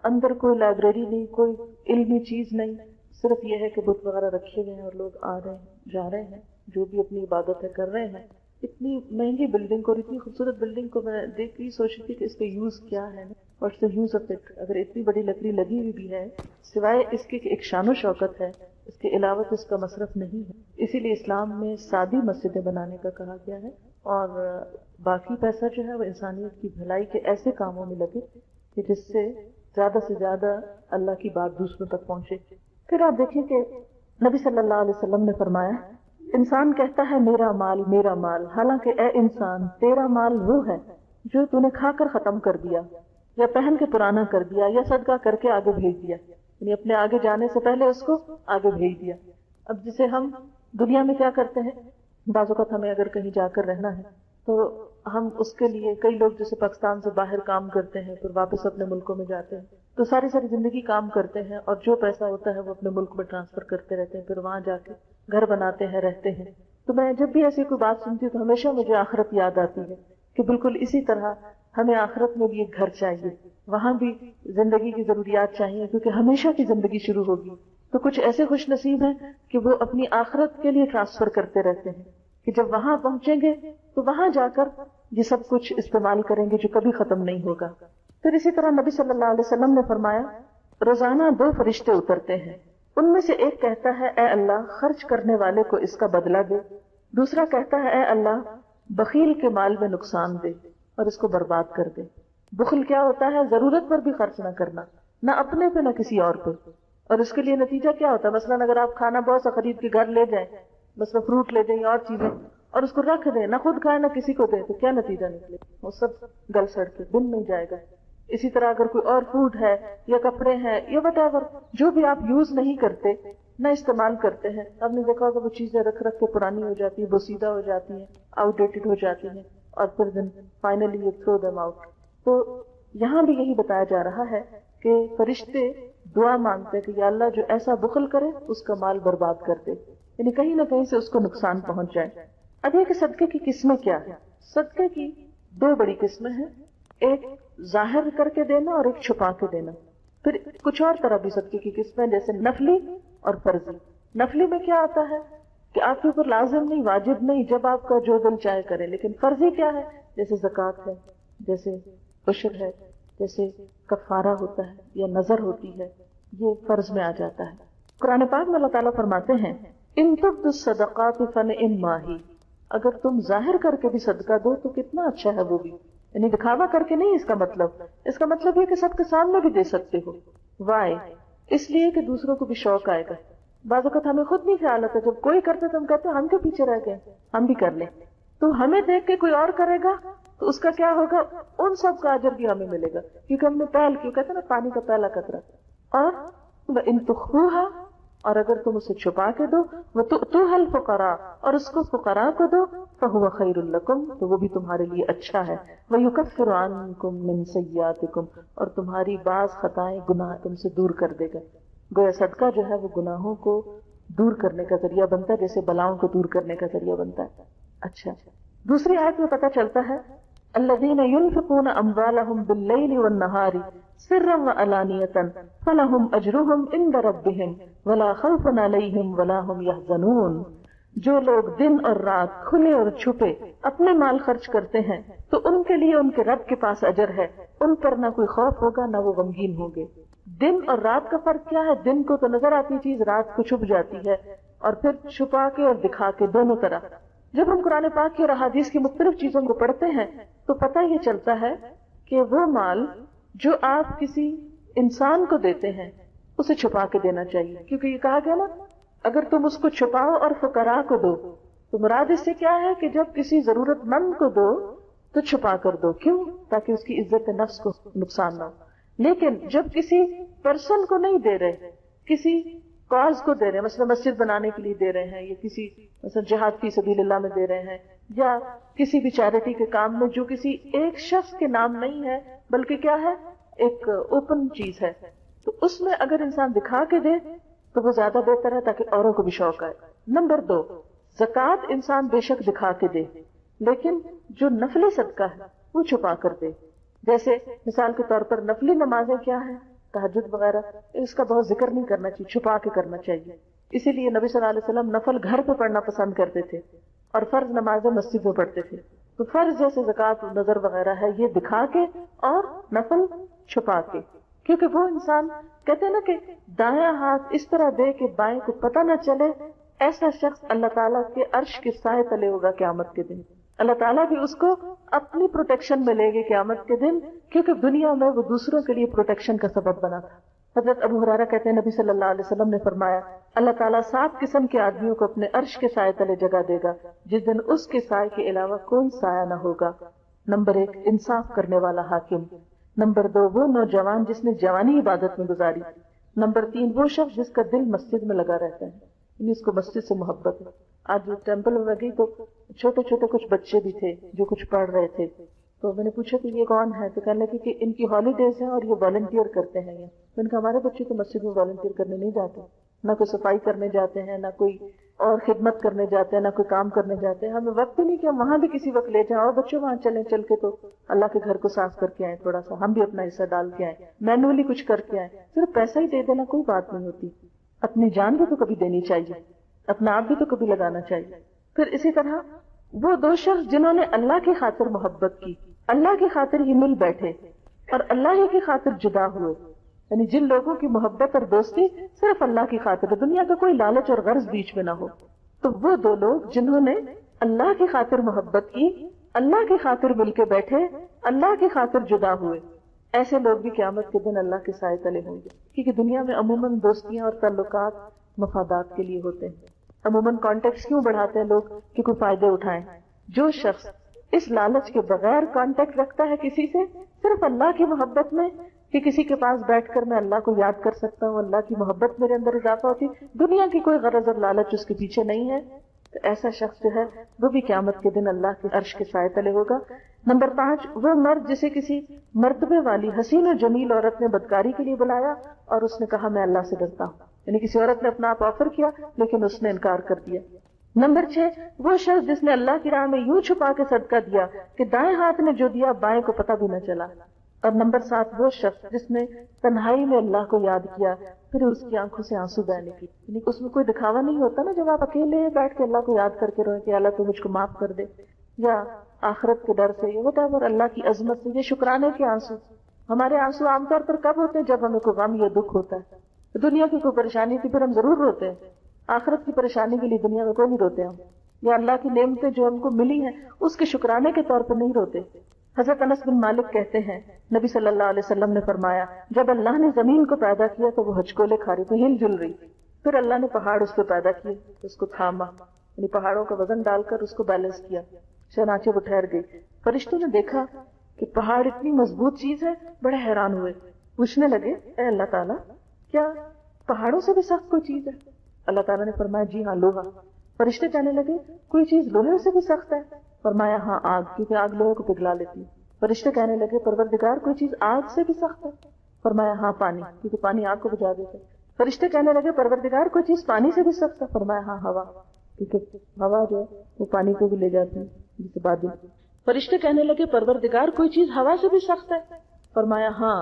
اندر کوئی لائبریری نہیں, کوئی علمی چیز نہیں, صرف یہ ہے کہ بت وغیرہ رکھے ہوئے ہیں اور لوگ آ رہے ہیں جا رہے ہیں جو بھی اپنی عبادت ہے کر رہے ہیں. اتنی مہنگی بلڈنگ کو اور اتنی خوبصورت بلڈنگ کو میں دیکھ کے سوچ رہی تھی کہ اس کا یوز کیا ہے اور اس کا یوز آف اٹ. اگر اتنی بڑی لکڑی لگی ہوئی بھی ہے سوائے اس کے ایک شان و شوکت ہے, اس کے علاوہ تو اس کا مصرف نہیں ہے. اسی لیے اسلام میں سادی مسجدیں بنانے کا کہا گیا ہے, اور باقی پیسہ جو ہے وہ انسانیت کی بھلائی کے ایسے کاموں میں لگے کہ جس سے زیادہ سے زیادہ اللہ کی بات دوسروں تک پہنچے. پھر آپ دیکھیں کہ نبی صلی اللہ علیہ وسلم نے فرمایا انسان کہتا ہے میرا مال, حالانکہ اے انسان تیرا مال وہ ہے جو تو نے کھا کر ختم کر دیا یا پہن کے پرانا کر دیا یا صدقہ کر کے آگے بھیج دیا، یعنی اپنے آگے جانے سے پہلے اس کو آگے بھیج دیا۔ اب جسے ہم دنیا میں کیا کرتے ہیں، بعض اوقات ہمیں اگر کہیں جا کر رہنا ہے تو ہم اس کے لیے، کئی لوگ جیسے پاکستان سے باہر کام کرتے ہیں پھر واپس اپنے ملکوں میں جاتے ہیں، تو ساری زندگی کام کرتے ہیں اور جو پیسہ ہوتا ہے وہ اپنے ملک میں ٹرانسفر کرتے رہتے ہیں، پھر وہاں جا کے گھر بناتے ہیں، رہتے ہیں۔ تو میں جب بھی ایسی کوئی بات سنتی ہوں تو ہمیشہ مجھے آخرت یاد آتی ہے کہ بالکل اسی طرح ہمیں آخرت میں بھی ایک گھر چاہیے، وہاں بھی زندگی کی ضروریات چاہیے، کیونکہ ہمیشہ کی زندگی شروع ہوگی۔ تو کچھ ایسے خوش نصیب ہیں کہ وہ اپنی آخرت کے لیے ٹرانسفر کرتے رہتے ہیں کہ جب وہاں پہنچیں گے تو وہاں جا کر یہ سب کچھ استعمال کریں گے جو کبھی ختم نہیں ہوگا۔ پھر اسی طرح نبی صلی اللہ علیہ وسلم نے فرمایا روزانہ 2 فرشتے اترتے ہیں، ان میں سے ایک کہتا ہے اے اللہ خرچ کرنے والے کو اس کا بدلہ دے، دوسرا کہتا ہے اے اللہ بخیل کے مال میں نقصان دے اور اس کو برباد کر دے۔ بخل کیا ہوتا ہے؟ ضرورت پر بھی خرچ نہ کرنا، نہ اپنے پہ نہ کسی اور پہ، اور اس کے لیے نتیجہ کیا ہوتا ہے؟ مثلاً اگر آپ کھانا بہت سا خرید کے گھر لے جائیں، مثلا فروٹ لے جائیں اور چیزیں، اور اس کو رکھ دیں، نہ خود کھائے نہ کسی کو دیں، تو کیا نتیجہ نکلے؟ وہ سب گل سڑ کے بن نہیں جائے گا۔ اسی طرح اگر کوئی اور فوڈ ہے یا کپڑے ہیں یا وٹ ایور جو بھی آپ یوز نہیں کرتے، نہ استعمال کرتے ہیں، آپ نے دیکھا ہوگا وہ چیزیں رکھ رکھ کے پرانی ہو جاتی ہیں، بوسیدہ ہو جاتی ہیں، آؤٹ ڈیٹڈ ہو جاتی ہیں، اور پھر then finally you throw them out. تو یہاں بھی یہی بتایا جا رہا ہے کہ فرشتے دعا مانگتے کہ یا اللہ جو ایسا بخل کرے اس کا مال برباد کر دے، یعنی کہیں نہ کہیں سے اس کو نقصان پہنچ جائے۔ اب یہ کہ صدقے کی قسمیں کیا ہے؟ صدقے کی 2 بڑی قسمیں ہیں، ایک ظاہر کر کے دینا اور ایک چھپا کے دینا۔ پھر کچھ اور طرح بھی صدقے کی قسمیں جیسے نفلی اور فرضی۔ نفلی میں کیا آتا ہے کہ آپ کے اوپر لازم نہیں، واجب نہیں، جب آپ کا جو دل چاہے کرے۔ لیکن فرضی کیا ہے؟ جیسے زکوٰۃ ہے، جیسے عشر ہے، جیسے کفارہ ہوتا ہے یا نظر ہوتی ہے، یہ فرض میں آ جاتا ہے۔ قرآن پاک میں اللہ تعالیٰ فرماتے ہیں ان تبدوا الصدقات فنعما ہی، اگر تم ظاہر کر کے بھی صدقہ دو تو کتنا اچھا ہے وہ بھی، یعنی دکھاوا کر کے نہیں۔ اس کا مطلب یہ کہ سب کے سامنے بھی دے سکتے ہو۔ وائے؟ اس لیے کہ دوسروں کو بھی شوق آئے گا۔ بعض اوقات ہمیں خود نہیں خیال آتا، جب کوئی کرتے تو ہم کہتے ہیں ہم کیوں پیچھے رہ گئے، ہم بھی کر لیں۔ تو ہمیں دیکھ کے کوئی اور کرے گا تو اس کا کیا ہوگا؟ ان سب کا اجر بھی ہمیں ملے گا، کیونکہ ہم نے پہل کی، کہتے ہیں نا پانی کا پہلا قطرہ۔ اور ان تخفوها، اور اگر تم اسے چھپا کے دو، وتؤتوها الفقراء، اور اس کو فقراء کو دو، فهو خیر لکم، تو وہ بھی تمہارے لیے اچھا ہے، ویکفر عنکم من سیئاتکم، اور تمہاری بعض خطائیں گناہ تم سے دور کر دے گا۔ گویا صدقہ جو ہے وہ گناہوں کو دور کرنے کا ذریعہ بنتا ہے، جیسے بلاؤں کو دور کرنے کا ذریعہ بنتا ہے۔ اچھا، دوسری آیت میں پتہ چلتا ہے الذین ينفقون اموالهم باللیل والنہار سرا وعلانیۃ فلہم اجرہم عند ربہم ولا خوف علیہم ولا ہم یحزنون، جو لوگ دن اور رات کھلے اور چھپے اپنے مال خرچ کرتے ہیں تو ان کے لیے ان کے رب کے پاس اجر ہے، ان پر نہ کوئی خوف ہوگا نہ وہ غمگین ہوں گے۔ دن اور رات کا فرق کیا ہے؟ دن کو تو نظر آتی چیز رات کو چھپ جاتی ہے، اور پھر چھپا کے اور دکھا کے دونوں طرح۔ جب ہم قرآن پاک کی اور احادیث کی مختلف چیزوں کو پڑھتے ہیں تو پتہ یہ چلتا ہے کہ وہ مال جو آپ کسی انسان کو دیتے ہیں اسے چھپا کے دینا چاہیے، کیونکہ یہ کہا گیا نا اگر تم اس کو چھپاؤ اور فقراء کو دو، تو مراد اس سے کیا ہے کہ جب کسی ضرورت مند کو دو تو چھپا کر دو، کیوں؟ تاکہ اس کی عزت نفس کو نقصان نہ ہو۔ لیکن جب کسی پرسن کو نہیں دے رہے، کسی کاز کو دے رہے ہیں، مثلا مسجد بنانے کے لیے دے رہے ہیں، یا کسی مثلا جہاد فی سبیل اللہ میں دے رہے ہیں، یا کسی بھی چیریٹی کے کام میں جو کسی ایک شخص کے نام نہیں ہے بلکہ کیا ہے، ایک اوپن چیز ہے، تو اس میں اگر انسان دکھا کے دے تو وہ زیادہ بہتر ہے تاکہ اوروں کو بھی شوق آئے۔ نمبر 2، زکوٰۃ انسان بے شک دکھا کے دے، لیکن جو نفلی صدقہ ہے وہ چھپا کر دے۔ جیسے مثال کے طور پر نفلی نمازیں کیا ہیں، تہجد وغیرہ، اس کا بہت ذکر نہیں کرنا چاہیے، چھپا کے کرنا چاہیے۔ اسی لیے نبی صلی اللہ علیہ وسلم نفل گھر پہ پڑھنا پسند کرتے تھے اور فرض نمازیں مسجد میں پڑھتے تھے۔ تو فرض جیسے زکوٰۃ نظر وغیرہ ہے یہ دکھا کے، اور نفل چھپا کے، کیونکہ وہ انسان کہتے ہیں نا کہ دایاں ہاتھ اس طرح دے کہ بائیں کو پتہ نہ چلے، ایسا شخص اللہ تعالیٰ کے عرش کے سائے تلے ہوگا قیامت کے دن۔ اللہ تعالیٰ بھی اس کو اپنی پروٹیکشن میں لے گے قیامت کے دن، کیونکہ دنیا میں وہ دوسروں کے لیے پروٹیکشن کا سبب بنا تھا۔ حضرت ابو ہریرہ کہتے ہیں نبی صلی اللہ علیہ وسلم نے فرمایا اللہ تعالیٰ 7 قسم کے آدمیوں کو اپنے عرش کے سائے تلے جگہ دے گا جس دن اس کے سائے کے علاوہ کوئی سایہ نہ ہوگا۔ نمبر 1 انصاف کرنے والا حاکم، نمبر 2 وہ نوجوان جس نے جوانی عبادت میں گزاری، نمبر 3 وہ شخص جس کا دل مسجد میں لگا رہتا ہے، یعنی اس کو مسجد سے محبت ہے۔ آج ٹیمپل میں گئی تو چھوٹے چھوٹے کچھ بچے بھی تھے جو کچھ پڑھ رہے تھے، تو میں نے پوچھا کہ یہ کون ہے، تو کہنے لگے کہ ان کی ہالیڈیز ہیں اور یہ والنٹیئر کرتے ہیں۔ یہ میں نے کہا ہمارے بچے تو مسجد میں والنٹیئر کرنے نہیں جاتے، نہ کوئی صفائی کرنے جاتے ہیں، نہ کوئی اور خدمت کرنے جاتے ہیں، نہ کوئی کام کرنے جاتے ہیں، ہمیں وقت ہی نہیں کہ ہم وہاں بھی کسی وقت لے جائیں، اور بچوں وہاں چلیں، چل کے تو اللہ کے گھر کو صاف کر کے آئیں، تھوڑا سا ہم بھی اپنا حصہ ڈال کے آئیں، مینولی کچھ کر کے آئیں۔ صرف پیسہ ہی دے دینا کوئی بات نہیں ہوتی، اپنی جان بھی تو کبھی دینی چاہیے، اپنا آپ بھی تو کبھی لگانا چاہیے۔ پھر اسی طرح وہ دو شخص جنہوں نے اللہ کی خاطر محبت کی، اللہ کی خاطر ہی مل بیٹھے اور اللہ ہی کی خاطر جدا ہوئے، یعنی جن لوگوں کی محبت اور دوستی صرف اللہ کی خاطر، دنیا کا کوئی لالچ اور غرض بیچ میں نہ ہو، تو وہ دو لوگ جنہوں نے اللہ کی خاطر محبت کی، اللہ کی خاطر مل کے بیٹھے، اللہ کی خاطر جدا ہوئے، ایسے لوگ بھی قیامت کے دن اللہ کے سائے تلے ہوں گے۔ کیونکہ دنیا میں عموماً دوستیاں اور تعلقات مفادات کے لیے ہوتے ہیں، عموماً کانٹیکٹ کیوں بڑھاتے ہیں لوگ کہ کوئی فائدے اٹھائیں۔ جو شخص اس لالچ کے بغیر کانٹیکٹ رکھتا ہے کسی سے، صرف اللہ کی محبت میں کہ کسی کے پاس بیٹھ کر میں اللہ کو یاد کر سکتا ہوں، اللہ کی محبت میرے اندر اضافہ ہوتی، دنیا کی کوئی غرض اور لالچ اس کے پیچھے نہیں ہے، تو ایسا شخص جو ہے وہ بھی قیامت کے دن اللہ کے عرش کے سائے تلے ہوگا۔ نمبر 5 وہ مرد جسے کسی مرتبے والی حسین و جمیل عورت نے بدکاری کے لیے بلایا اور اس نے کہا میں اللہ سے ڈرتا ہوں، یعنی کسی عورت نے اپنا آپ آفر کیا لیکن اس نے انکار کر دیا۔ نمبر 6 وہ شخص جس نے اللہ کی راہ میں یوں چھپا کے صدقہ دیا کہ دائیں ہاتھ نے جو دیا بائیں کو پتہ بھی نہ چلا۔ اور نمبر 7 وہ شخص جس نے تنہائی میں اللہ کو یاد کیا، پھر اس کی آنکھوں سے آنسو بہنے کی، یعنی اس میں کوئی دکھاوا نہیں ہوتا نا، جب آپ اکیلے بیٹھ کے اللہ کو یاد کر کے روئیں کہ اللہ تو مجھ کو معاف کر دے، یا آخرت کے ڈر سے، یا whatever اللہ کی عظمت سے، یہ شکرانے کے آنسو۔ ہمارے آنسو عام طور پر کب ہوتے ہیں؟ جب ہمیں کوئی غم یا دکھ ہوتا ہے، دنیا کی کوئی پریشانی تھی پھر ہم ضرور روتے ہیں، آخرت کی پریشانی کے لیے دنیا میں کوئی نہیں روتے ہم، یا اللہ کی نعمتیں جو ہم کو ملی ہیں اس کے شکرانے کے طور پر نہیں روتے۔ حضرت انس بن مالک کہتے ہیں نبی صلی اللہ علیہ وسلم نے فرمایا جب اللہ نے زمین کو پیدا کیا تو وہ ہچکولے کھا رہی تھی، ہل جل رہی، پھر اللہ نے پہاڑ اس پہ پیدا کیے، اس کو تھاما، یعنی پہاڑوں کا وزن ڈال کر اس کو بیلنس کیا، چنانچہ وہ ٹھہر گئی۔ فرشتوں نے دیکھا کہ پہاڑ اتنی مضبوط چیز ہے، بڑے حیران ہوئے، پوچھنے لگے اے اللہ تعالیٰ کیا پہاڑوں سے بھی سخت کوئی چیز ہے؟ اللہ تعالیٰ نے فرمایا جی ہاں، لوہا۔ فرشتے کہنے لگے کوئی چیز لوہے سے بھی سخت ہے؟ فرمایا ہاں، آگ، کیونکہ آگ لوہے کو پگھلا لیتی ہے۔ فرشتے کہنے لگے پروردگار کوئی چیز آگ سے بھی سخت ہے؟ فرمایا ہاں، پانی، کیونکہ پانی آگ کو بجھا دیتا ہے۔ فرشتے کہنے لگے پروردگار کوئی چیز پانی سے بھی سخت ہے؟ فرمایا ہاں، ہوا، کیونکہ ہوا جو ہے وہ پانی کو بھی لے جاتی ہے، جیسے بادل۔ فرشتے کہنے لگے پروردگار کوئی چیز ہوا سے بھی سخت ہے؟ فرمایا ہاں،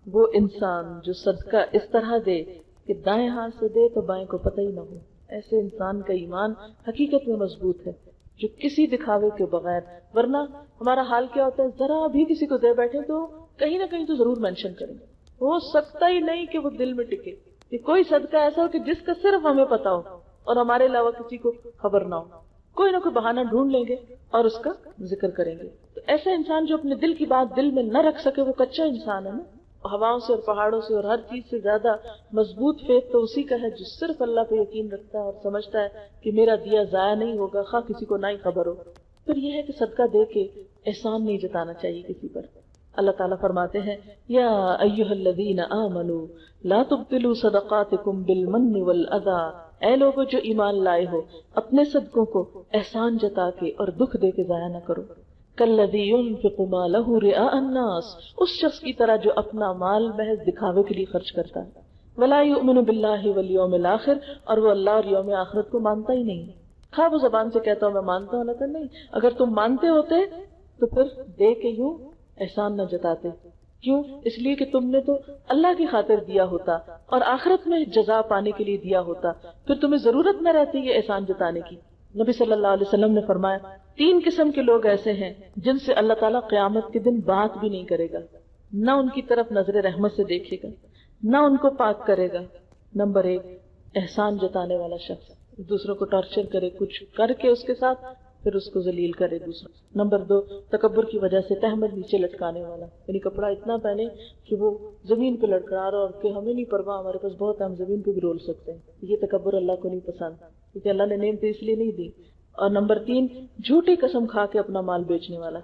وہ انسان جو صدقہ اس طرح دے کہ دائیں ہاتھ سے دے تو بائیں کو پتہ ہی نہ ہو، ایسے انسان کا ایمان حقیقت میں مضبوط ہے جو کسی دکھاوے کے بغیر، ورنہ ہمارا حال کیا ہوتا ہے، ذرا بھی کسی کو دے بیٹھے تو کہیں نہ کہیں تو ضرور مینشن کریں گے، ہو سکتا ہی نہیں کہ وہ دل میں ٹکے کہ کوئی صدقہ ایسا ہو کہ جس کا صرف ہمیں پتا ہو اور ہمارے علاوہ کسی کو خبر نہ ہو، کوئی نہ کوئی بہانہ ڈھونڈ لیں گے اور اس کا ذکر کریں گے۔ تو ایسا انسان جو اپنے دل کی بات دل میں نہ رکھ سکے وہ کچا انسان ہے نا۔ ہواؤں سے اور پہاڑوں سے اور ہر چیز سے زیادہ مضبوط فیت تو اسی کا ہے جو صرف اللہ پہ یقین رکھتا ہے اور سمجھتا ہے کہ میرا دیا ضائع نہیں ہوگا، خواہ کسی کو نہ ہی خبر ہو۔ پھر یہ ہے کہ صدقہ دے کے احسان نہیں جتانا چاہیے کسی پر۔ اللہ تعالیٰ فرماتے ہیں یا ایھا الذین آمنوا لا تبطلوا صدقاتکم بالمن والاذی، اے لوگو جو ایمان لائے ہو اپنے صدقوں کو احسان جتا کے اور دکھ دے کے ضائع نہ کرو۔ کالذی ينفق مالہ رئاء الناس، اس شخص کی طرح جو اپنا مال محض دکھاوے کے لیے خرچ کرتا ہے، ولا یؤمن باللہ والیوم الاخر، اور وہ اللہ اور یوم آخرت کو مانتا ہی نہیں۔ خواہ وہ زبان سے کہتا ہوں میں مانتا ہوں، اللہ تعالیٰ نہیں، اگر تم مانتے ہوتے تو پھر دے کے یوں احسان نہ جتاتے، کیوں؟ اس لیے کہ تم نے تو اللہ کی خاطر دیا ہوتا اور آخرت میں جزا پانے کے لیے دیا ہوتا، پھر تمہیں ضرورت نہ رہتی یہ احسان جتانے کی۔ نبی صلی اللہ علیہ وسلم نے فرمایا 3 قسم کے لوگ ایسے ہیں جن سے اللہ تعالیٰ قیامت کے دن بات بھی نہیں کرے گا، نہ ان کی طرف نظر رحمت سے دیکھے گا، نہ ان کو پاک کرے گا۔ نمبر 1 احسان جتانے والا شخص، دوسروں کو ٹارچر کرے، کچھ کر کے اس کے ساتھ پھر اس کو ذلیل کرے دوسرا۔ نمبر 2 تکبر کی وجہ سے تہمت نیچے لٹکانے والا، یعنی کپڑا اتنا پہنے کہ وہ زمین پہ لٹکا رہا اور کہ ہمیں نہیں پرواہ، ہمارے پاس بہت ہے، ہم زمین پہ بھی رول سکتے ہیں۔ یہ تکبر اللہ کو نہیں پسند، کیونکہ اللہ نے نعمتیں اس لیے نہیں دی۔ اور نمبر 3 جھوٹی قسم کھا کے اپنا مال بیچنے والا،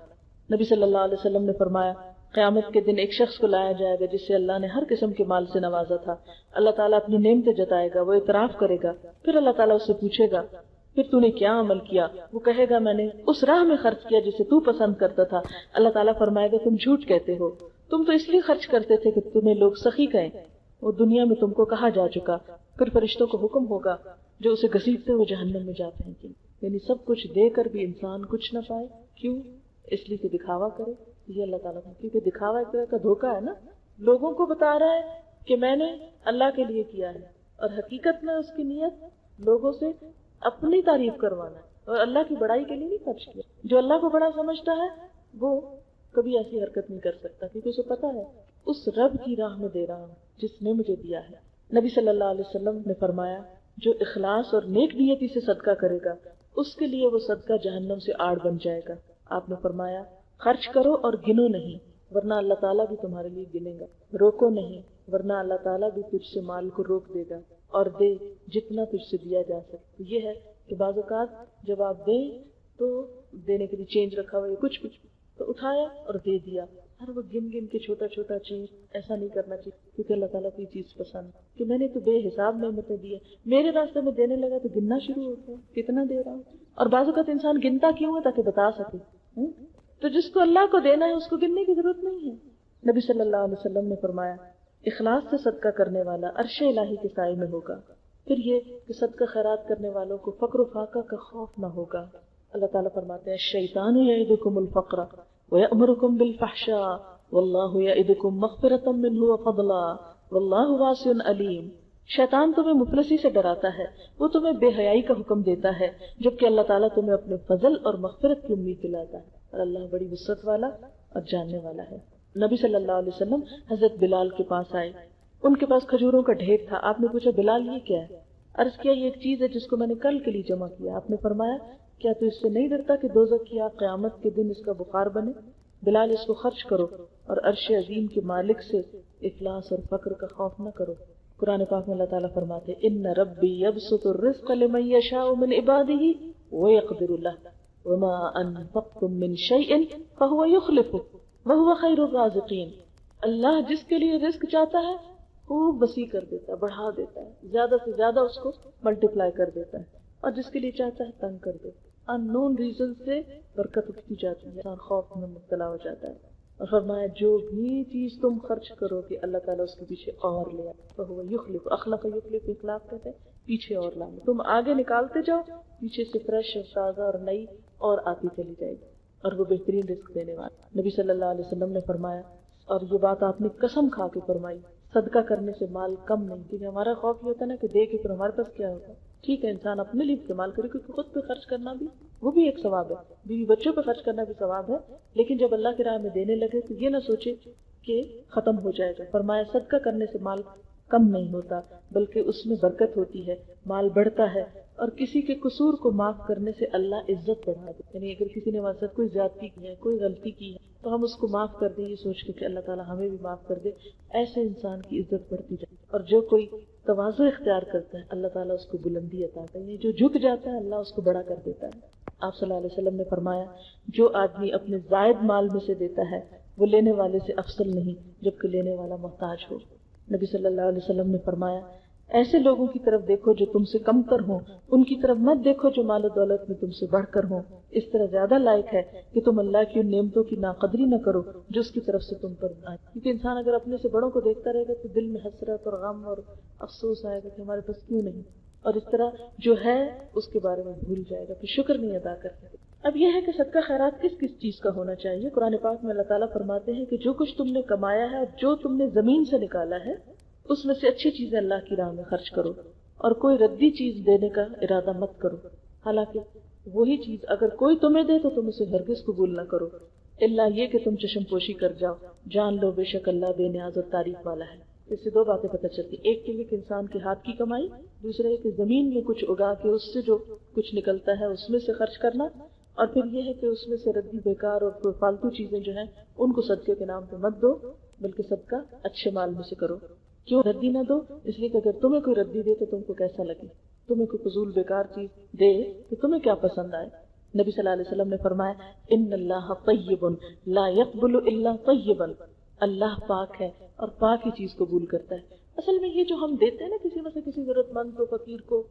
نبی صلی اللہ علیہ وسلم نے فرمایا قیامت کے دن ایک شخص کو لایا جائے گا جسے اللہ نے ہر قسم کے مال سے نوازا تھا. اللہ تعالیٰ اپنی نعمتیں جتائے گا، وہ اعتراف کرے گا، پھر اللہ تعالیٰ اس سے پوچھے گا پھر تو نے کیا عمل کیا؟ وہ کہے گا میں نے اس راہ میں خرچ کیا جسے تو پسند کرتا تھا. اللہ تعالیٰ فرمائے گا تم جھوٹ کہتے ہو، تم تو اس لیے خرچ کرتے تھے کہ تمہیں لوگ سخی کہیں، وہ دنیا میں تم کو کہا جا چکا. پھر فرشتوں کو حکم ہوگا جو اسے گھسیٹتے ہوئے جہنم میں جا پھینکیں. یعنی سب کچھ دے کر بھی انسان کچھ نہ پائے. کیوں؟ اس لیے کہ دکھاوا کرے. یہ اللہ تعالیٰ کا، کیونکہ دکھاوا ایک طرح کا دھوکہ ہے نا. لوگوں کو بتا رہا ہے کہ میں نے اللہ کے لیے کیا ہے، اور حقیقت میں اس کی نیت لوگوں سے اپنی تعریف کروانا ہے اور اللہ کی بڑائی کے لیے نہیں خرچ کیا. جو اللہ کو بڑا سمجھتا ہے وہ کبھی ایسی حرکت نہیں کر سکتا، کیونکہ اسے پتا ہے اس رب کی راہ میں دے رہا ہوں جس نے مجھے دیا ہے. نبی صلی اللہ علیہ وسلم نے فرمایا جو اخلاص اور نیک نیتی سے صدقہ کرے گا اس کے لیے وہ صدقہ جہنم سے آڑ بن جائے گا. آپ نے فرمایا خرچ کرو اور گنو نہیں ورنہ اللہ تعالیٰ بھی تمہارے لیے گنے گا، روکو نہیں ورنہ اللہ تعالیٰ بھی تجھ سے مال کو روک دے گا، اور دے جتنا تجھ سے دیا جا سکے. یہ ہے کہ بعض اوقات جب آپ دیں تو دینے کے لیے چینج رکھا ہوا ہے کچھ تو اٹھایا اور دے دیا. ہر وہ گن گن کے چھوٹا چھوٹا چیز ایسا نہیں کرنا چاہیے، کیونکہ اللہ تعالیٰ کو یہ چیز پسند کہ میں نے تو بے حساب نعمتیں دی ہیں، میرے راستے میں دینے لگا تو گننا شروع ہو گیا کتنا دے رہا ہوں. اور بعض اوقات انسان گنتا کیوں ہے؟ تاکہ بتا سکے. تو جس کو اللہ کو دینا ہے اس کو گننے کی ضرورت نہیں ہے. نبی صلی اللہ علیہ وسلم نے فرمایا اخلاص سے صدقہ کرنے والا عرش الہی کے سائے میں ہوگا. پھر یہ کہ صدقہ خیرات کرنے والوں کو فقر و فاقہ کا خوف نہ ہوگا. اللہ تعالیٰ فرماتے ہیں الشیطان یعدکم الفقر ویأمرکم بالفحشاء واللہ یعدکم مغفرۃ منہ وفضلا واللہ واسع علیم. شیطان تمہیں مفلسی سے ڈراتا ہے، وہ تمہیں بے حیائی کا حکم دیتا ہے، جبکہ اللہ تعالیٰ تمہیں اپنے فضل اور مغفرت کی امید دلاتا ہے، اور اللہ بڑی وسعت والا اور جاننے والا ہے. نبی صلی اللہ علیہ وسلم حضرت بلال کے پاس آئے. ان کے پاس کھجوروں کا ڈھیر تھا. آپ نے پوچھا بلال یہ کیا ہے؟ عرض کیا یہ ایک چیز ہے جس کو میں نے کل کے لیے جمع کیا. آپ نے فرمایا کیا تو اس سے نہیں ڈرتا کہ دوزخ کی آگ قیامت کے دن اس کا بخار بنے؟ بلال اس کو خرچ کرو اور عرش عظیم کے مالک سے افلاس اور فقر کا خوف نہ کرو. قرآن پاک میں اللہ تعالیٰ فرماتے ان ربی یبسط الرزق لمن یشاء من عبادہ ویقدر له وما انفقتم من شیء فهو یخلفه وهو خیر الرازقین. اللہ جس کے لیے رزق چاہتا ہے خوب وسیع کر دیتا ہے، بڑھا دیتا ہے، زیادہ سے زیادہ اس کو ملٹیپلائی کر دیتا ہے، اور جس کے لیے چاہتا ہے تنگ کر دیتا ہے. ان نون ریزن سے برکت اٹھتی جاتی ہے، انسان خوف میں مبتلا ہو جاتا ہے. اور فرمایا جو بھی چیز تم خرچ کرو گے اللہ تعالیٰ اس کے پیچھے اور لے آئے. فہو یخلف، اخلف یخلف، اخلاف کہتے ہیں پیچھے اور لانا. تم آگے نکالتے جاؤ پیچھے سے فریش اور تازہ اور نئی اور آتی چلی جائے گی، اور وہ بہترین رزق دینے والا. نبی صلی اللہ علیہ وسلم نے فرمایا، اور یہ بات آپ نے قسم کھا کے فرمائی، صدقہ کرنے سے مال کم نہیں. کیونکہ ہمارا خوف یہ ہوتا ہے نا کہ دے کے پھر ہمارے پاس کیا ہوگا. ٹھیک ہے انسان اپنے لیے استعمال کرے، کیونکہ خود پہ خرچ کرنا بھی وہ بھی ایک ثواب ہے، بیوی بچوں پہ خرچ کرنا بھی ثواب ہے، لیکن جب اللہ کی راہ میں دینے لگے تو یہ نہ سوچے کہ ختم ہو جائے گا. فرمایا صدقہ کرنے سے مال کم نہیں ہوتا بلکہ اس میں برکت ہوتی ہے، مال بڑھتا ہے، اور کسی کے قصور کو معاف کرنے سے اللہ عزت بڑھا دے. یعنی اگر کسی نے ہمارے ساتھ کوئی زیادتی کی ہے، کوئی غلطی کی ہے تو ہم اس کو معاف کر دیں یہ سوچ کے کہ اللہ تعالیٰ ہمیں بھی معاف کر دے. ایسے انسان کی عزت بڑھتی جائے. اور جو کوئی تواضع اختیار کرتا ہے اللہ تعالیٰ اس کو بلندی عطا کرتا ہے. جو جھک جاتا ہے اللہ اس کو بڑا کر دیتا ہے. آپ صلی اللہ علیہ وسلم نے فرمایا جو آدمی اپنے زائد مال میں سے دیتا ہے وہ لینے والے سے افضل نہیں جبکہ لینے والا محتاج ہو. نبی صلی اللہ علیہ وسلم نے فرمایا ایسے لوگوں کی طرف دیکھو جو تم سے کم تر ہوں، ان کی طرف مت دیکھو جو مال و دولت میں تم سے بڑھ کر ہوں. اس طرح زیادہ لائق ہے کہ تم اللہ کی ان نعمتوں کی ناقدری نہ کرو جو اس کی طرف سے تم پر آئے. کیونکہ انسان اگر اپنے سے بڑوں کو دیکھتا رہے گا تو دل میں حسرت اور غم اور افسوس آئے گا کہ ہمارے پاس کیوں نہیں، اور اس طرح جو ہے اس کے بارے میں بھول جائے گا، پھر شکر نہیں ادا کر سکے. اب یہ ہے کہ صدقہ خیرات کس کس چیز کا ہونا چاہیے. قرآن پاک میں اللہ تعالیٰ فرماتے ہیں کہ جو کچھ تم نے کمایا ہے اور جو تم نے زمین سے نکالا ہے اس میں سے اچھی چیزیں اللہ کی راہ میں خرچ کرو، اور کوئی ردی چیز دینے کا ارادہ مت کرو. حالانکہ وہی چیز اگر کوئی تمہیں دے تو تم اسے ہرگز قبول نہ کرو، الا یہ کہ تم چشم پوشی کر جاؤ. جان لو بے شک اللہ بے نیاز اور تعریف والا ہے. اس سے دو باتیں پتہ چلتی، ایک کہ یہ کہ انسان کے ہاتھ کی کمائی، دوسرا یہ کہ زمین میں کچھ اگا کے اس سے جو کچھ نکلتا ہے اس میں سے خرچ کرنا، اور پھر یہ ہے کہ اس میں سے ردی بیکار اور کوئی فالتو چیزیں جو ہیں ان کو صدقے کے نام پہ مت دو بلکہ صدقہ اچھے مال میں سے کرو. کیوں ردی نہ دو؟ اس لیے کہ اگر تمہیں کوئی ردی دے تو تم کو کیسا لگے، تمہیں کوئی فضول بیکار چیز دے تو تمہیں کیا پسند آئے. نبی صلی اللہ علیہ وسلم نے فرمایا ان اللہ طیب لا يقبل الا طیبا، اللہ پاک ہے اور پاک ہی چیز قبول کرتا ہے۔ اصل میں یہ جو ہم دیتے ہیں نا کسی میں سے کسی ضرورت مند کو، فقیر کو،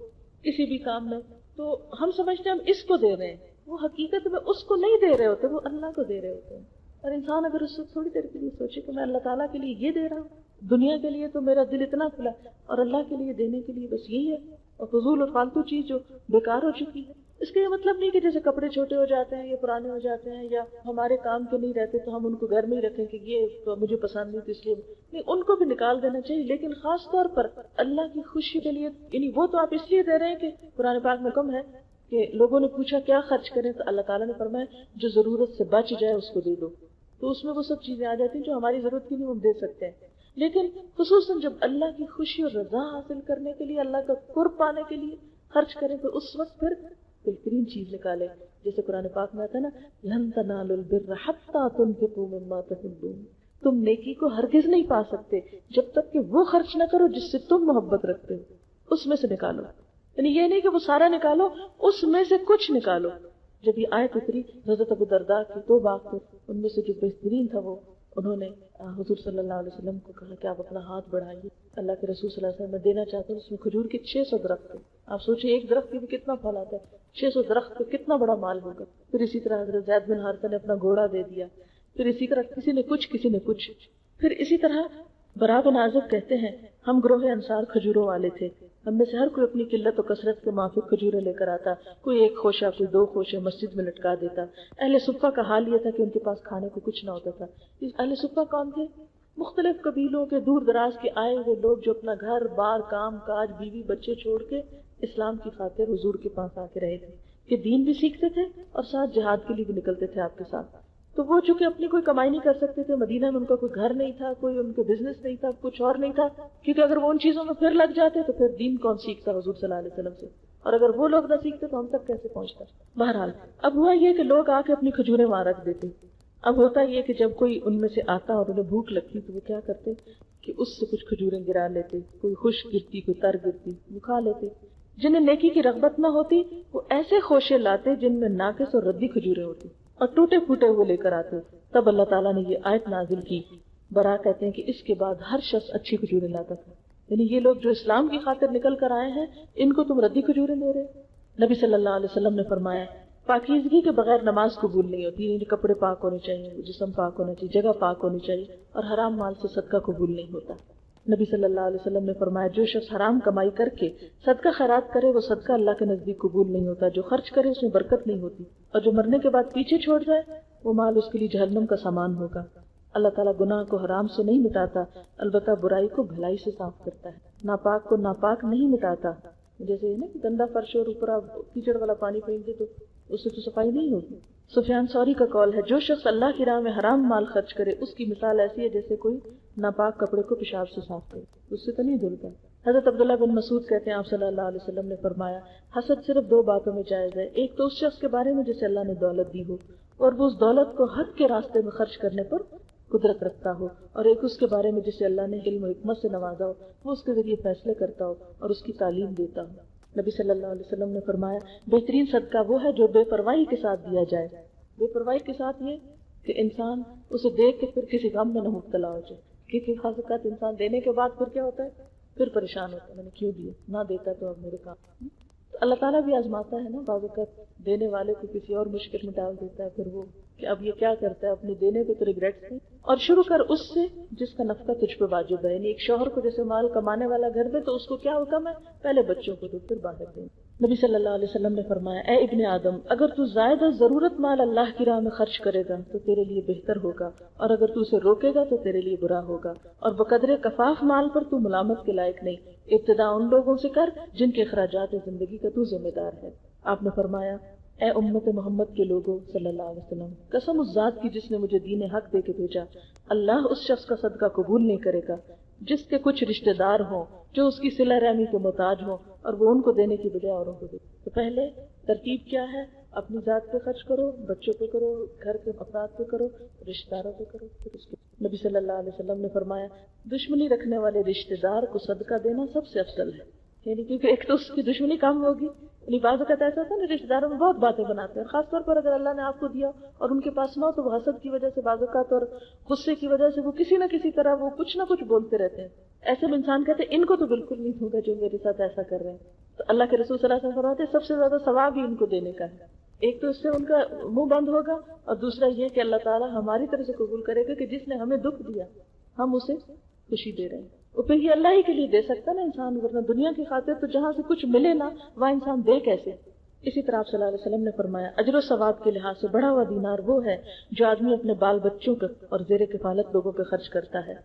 کسی بھی کام میں، تو ہم سمجھتے ہیں ہم اس کو دے رہے ہیں، وہ حقیقت میں اس کو نہیں دے رہے ہوتے، وہ اللہ کو دے رہے ہوتے ہیں۔ اور انسان اگر اس وقت تھوڑی دیر کے لیے سوچے کہ میں اللہ تعالیٰ کے لیے یہ دے رہا ہوں، دنیا کے لیے تو میرا دل اتنا کھلا اور اللہ کے لیے دینے کے لیے بس یہی ہے، اور فضول اور فالتو چیز جو بیکار ہو چکی ہے۔ اس کا یہ مطلب نہیں کہ جیسے کپڑے چھوٹے ہو جاتے ہیں یا پرانے ہو جاتے ہیں یا ہمارے کام کے نہیں رہتے تو ہم ان کو گھر میں ہی رکھیں کہ یہ تو مجھے پسند نہیں تو اس لیے نہیں، ان کو بھی نکال دینا چاہیے، لیکن خاص طور پر اللہ کی خوشی کے لیے، یعنی وہ تو آپ اس لیے دے رہے ہیں کہ قرآن پاک میں کم ہے کہ لوگوں نے پوچھا کیا خرچ کریں تو اللہ تعالیٰ نے فرمایا جو ضرورت سے بچ جائے اس کو دے دو، تو اس میں وہ سب چیزیں آ جاتی ہیں جو ہماری ضرورت کی نہیں ہم دے سکتے ہیں۔ لیکن خصوصاً جب اللہ کی خوشی اور رضا حاصل کرنے کے لیے، اللہ کا قرب پانے کے لیے خرچ کریں تو اس وقت پھر بہترین چیز نکالے، جیسے قرآن پاک میں آتا ہے نا لن تنالوا البر حتى تنفقوا مما تحبون، تم نیکی کو ہرگز نہیں پا سکتے جب تک کہ وہ خرچ نہ کرو جس سے تم محبت رکھتے ہو، اس میں سے نکالو، یعنی یہ نہیں کہ وہ سارا نکالو، اس میں سے کچھ نکالو۔ جب یہ آیت اتری حضرت ابو درداء کی 2 بات تھے، ان میں سے جو بہترین تھا وہ انہوں نے حضور صلی اللہ علیہ وسلم کو کہا کہ آپ اپنا ہاتھ بڑھائیے، اللہ کے رسول صلی اللہ علیہ وسلم میں دینا چاہتا ہوں، اس میں کھجور کے 600 درخت تھے، آپ سوچیں ایک درخت بھی کتنا پھل آتا ہے، 600 درخت پہ کتنا بڑا مال ہوگا۔ پھر اسی طرح حضرت زید بن حارثہ نے اپنا گھوڑا دے دیا، پھر اسی طرح کسی نے کچھ کسی نے کچھ، پھر اسی طرح برا بن عازب کہتے ہیں ہم گروہ انصار کھجوروں والے تھے، ہم میں سے ہر کوئی اپنی قلت و کثرت کے موافق کھجوریں لے کر آتا، کوئی 1 خوشہ کوئی 2 خوشے مسجد میں لٹکا دیتا۔ اہل صفہ کا حال یہ تھا کہ ان کے پاس کھانے کو کچھ نہ ہوتا تھا۔ اہل صفہ کون تھے؟ مختلف قبیلوں کے دور دراز کے آئے ہوئے لوگ جو اپنا گھر بار کام کاج بیوی بچے چھوڑ کے اسلام کی خاطر حضور کے پاس آ کے رہے تھے کہ دین بھی سیکھتے تھے اور ساتھ جہاد کے لیے بھی نکلتے تھے آپ کے ساتھ۔ تو وہ چونکہ اپنی کوئی کمائی نہیں کر سکتے تھے، مدینہ میں ان کا کوئی گھر نہیں تھا، کوئی ان کا بزنس نہیں تھا، کچھ اور نہیں تھا، کیونکہ اگر وہ ان چیزوں میں پھر لگ جاتے تو پھر دین کون سیکھتا حضور صلی اللہ علیہ وسلم سے، اور اگر وہ لوگ نہ سیکھتے تو ہم تک کیسے پہنچتا۔ بہرحال اب ہوا یہ کہ لوگ آ کے اپنی کھجوریں وہاں رکھ دیتے۔ اب ہوتا یہ کہ جب کوئی ان میں سے آتا اور انہیں بھوک لگتی تو وہ کیا کرتے کہ اس سے کچھ کھجوریں گرا لیتے، کوئی خشک گرتی کوئی تر گرتی، وہ کھا لیتے۔ جنہیں نیکی کی رغبت نہ ہوتی وہ ایسے خوشے لاتے جن میں ناقص اور ردی کھجوریں ہوتی اور ٹوٹے پھوٹے ہوئے لے کر آتے۔ تب اللہ تعالیٰ نے یہ آیت نازل کی۔ برا کہتے ہیں کہ اس کے بعد ہر شخص اچھی کھجوریں لاتا تھا، یعنی یہ لوگ جو اسلام کی خاطر نکل کر آئے ہیں ان کو تم ردی کھجوریں دے رہے۔ نبی صلی اللہ علیہ وسلم نے فرمایا پاکیزگی کے بغیر نماز قبول نہیں ہوتی، یعنی کپڑے پاک ہونے چاہیے، جسم پاک ہونا چاہیے، جگہ پاک ہونی چاہیے، اور حرام مال سے صدقہ قبول نہیں ہوتا۔ نبی صلی اللہ علیہ وسلم نے فرمایا جو شخص حرام کمائی کر کے صدقہ خیرات کرے وہ صدقہ اللہ کے نزدیک قبول نہیں ہوتا، جو خرچ کرے اس میں برکت نہیں ہوتی، اور جو مرنے کے بعد پیچھے چھوڑ جائے وہ مال اس کے لیے جہنم کا سامان ہوگا۔ اللہ تعالیٰ گناہ کو حرام سے نہیں مٹاتا، البتہ برائی کو بھلائی سے صاف کرتا ہے۔ ناپاک کو ناپاک نہیں مٹاتا، جیسے نا کہ گندا فرش اور اوپر آپ کیچڑ والا پانی پھینک دے تو اس سے تو صفائی نہیں ہوگی۔ سفیان ثوری کا قول ہے جو شخص اللہ کی راہ میں حرام مال خرچ کرے اس کی مثال ایسی ہے جیسے کوئی ناپاک کپڑے کو پیشاب سے صاف کرے، اس سے تو نہیں دھلتا۔ حضرت عبداللہ بن مسعود کہتے ہیں آپ صلی اللہ علیہ وسلم نے فرمایا حسد صرف 2 باتوں میں جائز ہے، ایک تو اس شخص کے بارے میں جسے اللہ نے دولت دی ہو اور وہ اس دولت کو حق کے راستے میں خرچ کرنے پر قدرت رکھتا ہو، اور ایک اس کے بارے میں جسے اللہ نے علم و حکمت سے نوازا ہو، وہ اس کے ذریعے فیصلے کرتا ہو اور اس کی تعلیم دیتا ہو۔ نبی صلی اللہ علیہ وسلم نے فرمایا بہترین صدقہ وہ ہے جو بے پرواہی کے ساتھ دیا جائے۔ بے پرواہی کے ساتھ یہ کہ انسان اسے دیکھ کے پھر کسی غم میں نہ مبتلا ہو جائے، کیونکہ بعض اوقات انسان دینے کے بعد پھر کیا ہوتا ہے، پھر پریشان ہوتا ہے میں نے کیوں دیا، نہ دیتا تو اب میرے کام۔ تو اللہ تعالیٰ بھی آزماتا ہے نا، بعض اوقات دینے والے کو کسی اور مشکل میں ڈال دیتا ہے، پھر وہ کہ اب یہ کیا کرتا ہے، اپنے دینے پہ تو ریگریٹس نہیں، اور شروع کر اس سے جس کا نفقہ تجھ پہ واجب ہے، یعنی ایک شوہر کو جیسے مال کمانے والا گھر میں تو اس کو کیا حکم ہے، پہلے بچوں کو دو پھر باہر دیں۔ نبی صلی اللہ علیہ وسلم نے فرمایا اے ابن آدم اگر تو زائدہ ضرورت مال اللہ کی راہ میں خرچ کرے گا تو تیرے لیے بہتر ہوگا، اور اگر تو اسے روکے گا تو تیرے لیے برا ہوگا، اور بقدر کفاف مال پر تو ملامت کے لائق نہیں، ابتدا ان لوگوں سے کر جن کے اخراجات زندگی کا تو ذمہ دار ہے۔ آپ نے فرمایا اے امت محمد کے لوگوں صلی اللہ علیہ وسلم قسم اس ذات کی جس نے مجھے دین حق دے کے بھیجا، اللہ اس شخص کا صدقہ قبول نہیں کرے گا جس کے کچھ رشتہ دار ہوں جو اس کی صلہ رحمی کے محتاج ہوں اور وہ ان کو دینے کی بجائے اوروں کو دے۔ تو پہلے ترتیب کیا ہے، اپنی ذات پہ خرچ کرو، بچوں پہ کرو، گھر کے افراد پہ کرو، رشتہ داروں پہ کرو، پھر اس کے نبی صلی اللہ علیہ وسلم نے فرمایا دشمنی رکھنے والے رشتہ دار کو صدقہ دینا سب سے افضل ہے، یعنی کیونکہ ایک تو اس کی دشمنی کم ہوگی، یعنی بعض اوقات ایسا ہوتا ہے نا، رشتے داروں میں بہت باتیں بناتے ہیں، خاص طور پر اگر اللہ نے آپ کو دیا اور ان کے پاس نہ ہو تو وہ حسد کی وجہ سے بعض اوقات اور غصے کی وجہ سے وہ کسی نہ کسی طرح وہ کچھ نہ کچھ بولتے رہتے ہیں. ایسے میں انسان کہتے ہیں ان کو تو بالکل نہیں ہوگا جو میرے ساتھ ایسا کر رہے ہیں. تو اللہ کے رسول صلی اللہ علیہ وسلم فرماتے ہیں سب سے زیادہ ثواب ہی ان کو دینے کا ہے. ایک تو اس سے ان کا منہ بند ہوگا، اور دوسرا یہ کہ اللہ تعالیٰ ہماری طرف سے قبول کرے گا کہ جس نے ہمیں دکھ دیا ہم اسے خوشی دے رہے ہیں. اور پھر یہ اللہ ہی کے لیے دے سکتا نا انسان، ورنہ دنیا کی خاطر تو جہاں سے کچھ ملے نا وہاں انسان دے کیسے. اسی طرح صلی اللہ علیہ وسلم نے فرمایا اجر و ثواب کے لحاظ سے بڑا ہوا دینار وہ ہے جو آدمی اپنے بال بچوں پہ اور زیر کفالت لوگوں پہ خرچ کرتا ہے،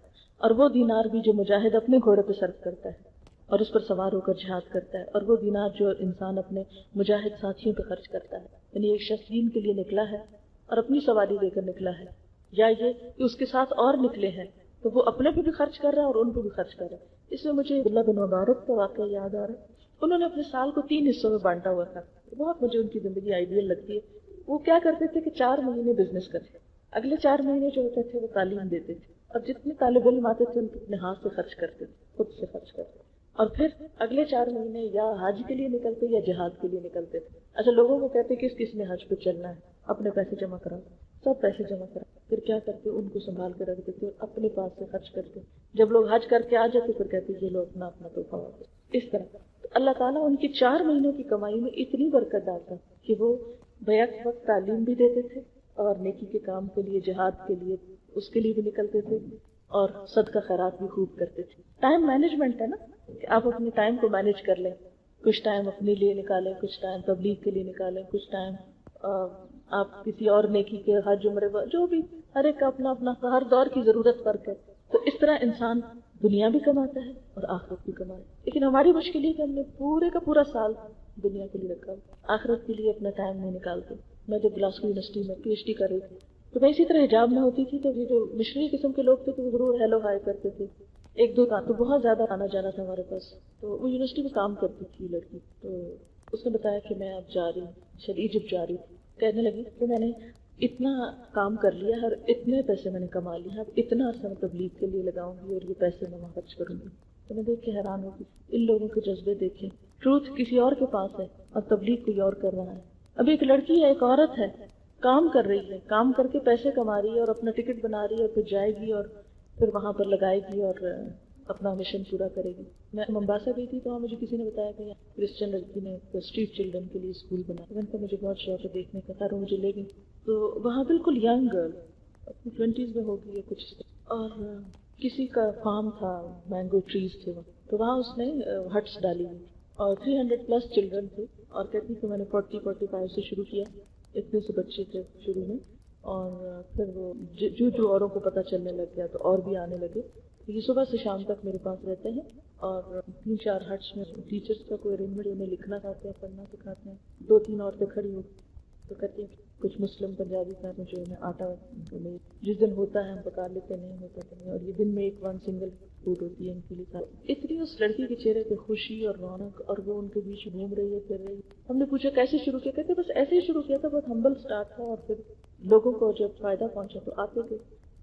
اور وہ دینار بھی جو مجاہد اپنے گھوڑے پہ صرف کرتا ہے اور اس پر سوار ہو کر جہاد کرتا ہے، اور وہ دینار جو انسان اپنے مجاہد ساتھیوں پہ خرچ کرتا ہے. یعنی ایک شخص دین کے لیے نکلا ہے اور اپنی سواری دے کر نکلا ہے، یا یہ کہ اس کے ساتھ اور نکلے ہیں تو وہ اپنے پہ بھی خرچ کر رہا ہے اور ان پہ بھی خرچ کر رہا ہے. اس میں مجھے عبداللہ بن مبارک کا واقعہ یاد آ رہا ہے. انہوں نے اپنے سال کو 3 حصوں میں بانٹا ہوا تھا. بہت مجھے ان کی زندگی آئیڈیل لگتی ہے. وہ کیا کرتے تھے کہ 4 مہینے بزنس کرتے، اگلے 4 مہینے جو ہوتے تھے وہ تعلیم دیتے تھے، اور جتنے طالب علم آتے تھے ان کو اپنے ہاتھ سے خرچ کرتے تھے، خود سے خرچ کرتے، اور پھر اگلے 4 مہینے یا حج کے لیے نکلتے یا جہاد کے لیے نکلتے تھے. اچھا لوگوں کو کہتے کس نے حج پہ چلنا ہے، اپنے پیسے جمع کراؤ، سب پیسے جمع کرا، پھر کیا کرتے ان کو سنبھال کے رکھ دیتے اور اپنے پاس سے خرچ کرتے. جب لوگ حج کر کے آ جاتے پھر کہتے یہ لوگ اپنا اپنا تحفہ واپس. اس طرح اللہ تعالیٰ ان کی 4 مہینوں کی کمائی میں اتنی برکت ڈالتا کہ وہ بیک وقت تعلیم بھی دیتے تھے اور نیکی کے کام کے لیے، جہاد کے لیے، اس کے لیے بھی نکلتے تھے اور صدقہ خیرات بھی خوب کرتے تھے. ٹائم مینجمنٹ ہے نا کہ آپ اپنے ٹائم کو مینج کر لیں، کچھ ٹائم اپنے لیے نکالیں، کچھ ٹائم تبلیغ کے لیے نکالیں، کچھ ٹائم آپ کسی اور نیکی کے، حج عمرے جو بھی، ہر ایک کا اپنا اپنا ہر دور کی ضرورت فرق ہے. تو اس طرح انسان دنیا بھی کماتا ہے اور آخرت بھی کماتا ہے. لیکن ہماری مشکل یہ کہ ہم نے پورے کا پورا سال دنیا کے لیے رکھا، آخرت کے لیے اپنا ٹائم نہیں نکالتے. میں جب گلاسگو یونیورسٹی میں پی ایچ ڈی کر رہی تھی تو میں اسی طرح حجاب میں ہوتی تھی، تو یہ جو مشرقی قسم کے لوگ تھے تو وہ ضرور ہیلو ہائی کرتے تھے. 1-2 کا تو بہت زیادہ آنا جانا تھا ہمارے پاس. تو وہ یونیورسٹی میں کام کرتی تھی لڑکی، تو اس نے بتایا کہ میں اب جا رہی ہوں، شاید ایجپٹ جا رہی تھی. کہنے لگی کہ میں نے اتنا کام کر لیا اور اتنے پیسے میں نے کما لیے، اب اتنا عرصہ میں تبلیغ کے لیے لگاؤں گی اور یہ پیسے میں وہاں خرچ کروں گی. تو میں دیکھ کے حیران ہوگی ان لوگوں کے جذبے دیکھیں. ٹروتھ کسی اور کے پاس ہے اور تبلیغ کوئی اور کر رہا ہے. اب ایک لڑکی ہے، ایک عورت ہے، کام کر رہی ہے، کام کر کے پیسے کما رہی ہے اور اپنا ٹکٹ بنا رہی ہے اور پھر جائے گی اور پھر وہاں پر لگائے گی اور اپنا مشن پورا کرے گی. میں ممباسا گئی تھی تو وہاں مجھے کسی نے بتایا کہ کرسچن لڑکی نے اسٹریٹ چلڈرن کے لیے اسکول بنایا. میں نے کہا مجھے بہت شوق ہے دیکھنے کا، خیر وہ مجھے لے گئی. تو وہاں بالکل ینگ گرل اپنی 20s میں ہوگی یا کچھ، اور کسی کا فارم تھا، مینگو ٹریز تھے وہاں، تو وہاں اس نے ہٹس ڈالی ہوئی اور 300+ چلڈرن تھے. اور کہتی کہ میں نے 40-45 سے شروع کیا، اتنے سے بچے تھے شروع میں، اور پھر وہ جو اوروں کو پتہ چلنے لگ گیا تو اور بھی آنے لگے. یہ صبح سے شام تک میرے پاس رہتے ہیں اور 3-4 ہٹس میں ٹیچرس کا کوئی ارینجمنٹ، انہیں لکھنا سکھاتے ہیں، پڑھنا سکھاتے ہیں. 2-3 عورتیں کھڑی ہوئی تو کہتی ہیں کچھ مسلم پنجابی کا جو ہے آٹا جس دن ہوتا ہے ہم پکا لیتے، نہیں ہوتا تو نہیں، اور یہ دن میں 1 سنگل فوڈ ہوتی ہے ان کے لیے. اتنی اس لڑکی کے چہرے پہ خوشی اور رونق، اور وہ ان کے بیچ گھوم رہی ہے، پھر رہی. ہم نے پوچھا کیسے شروع کیا؟ کہتے بس ایسے ہی شروع کیا تھا، بہت ہمبل سٹارٹ تھا، اور پھر لوگوں کو جب فائدہ پہنچا تو آتے تھے.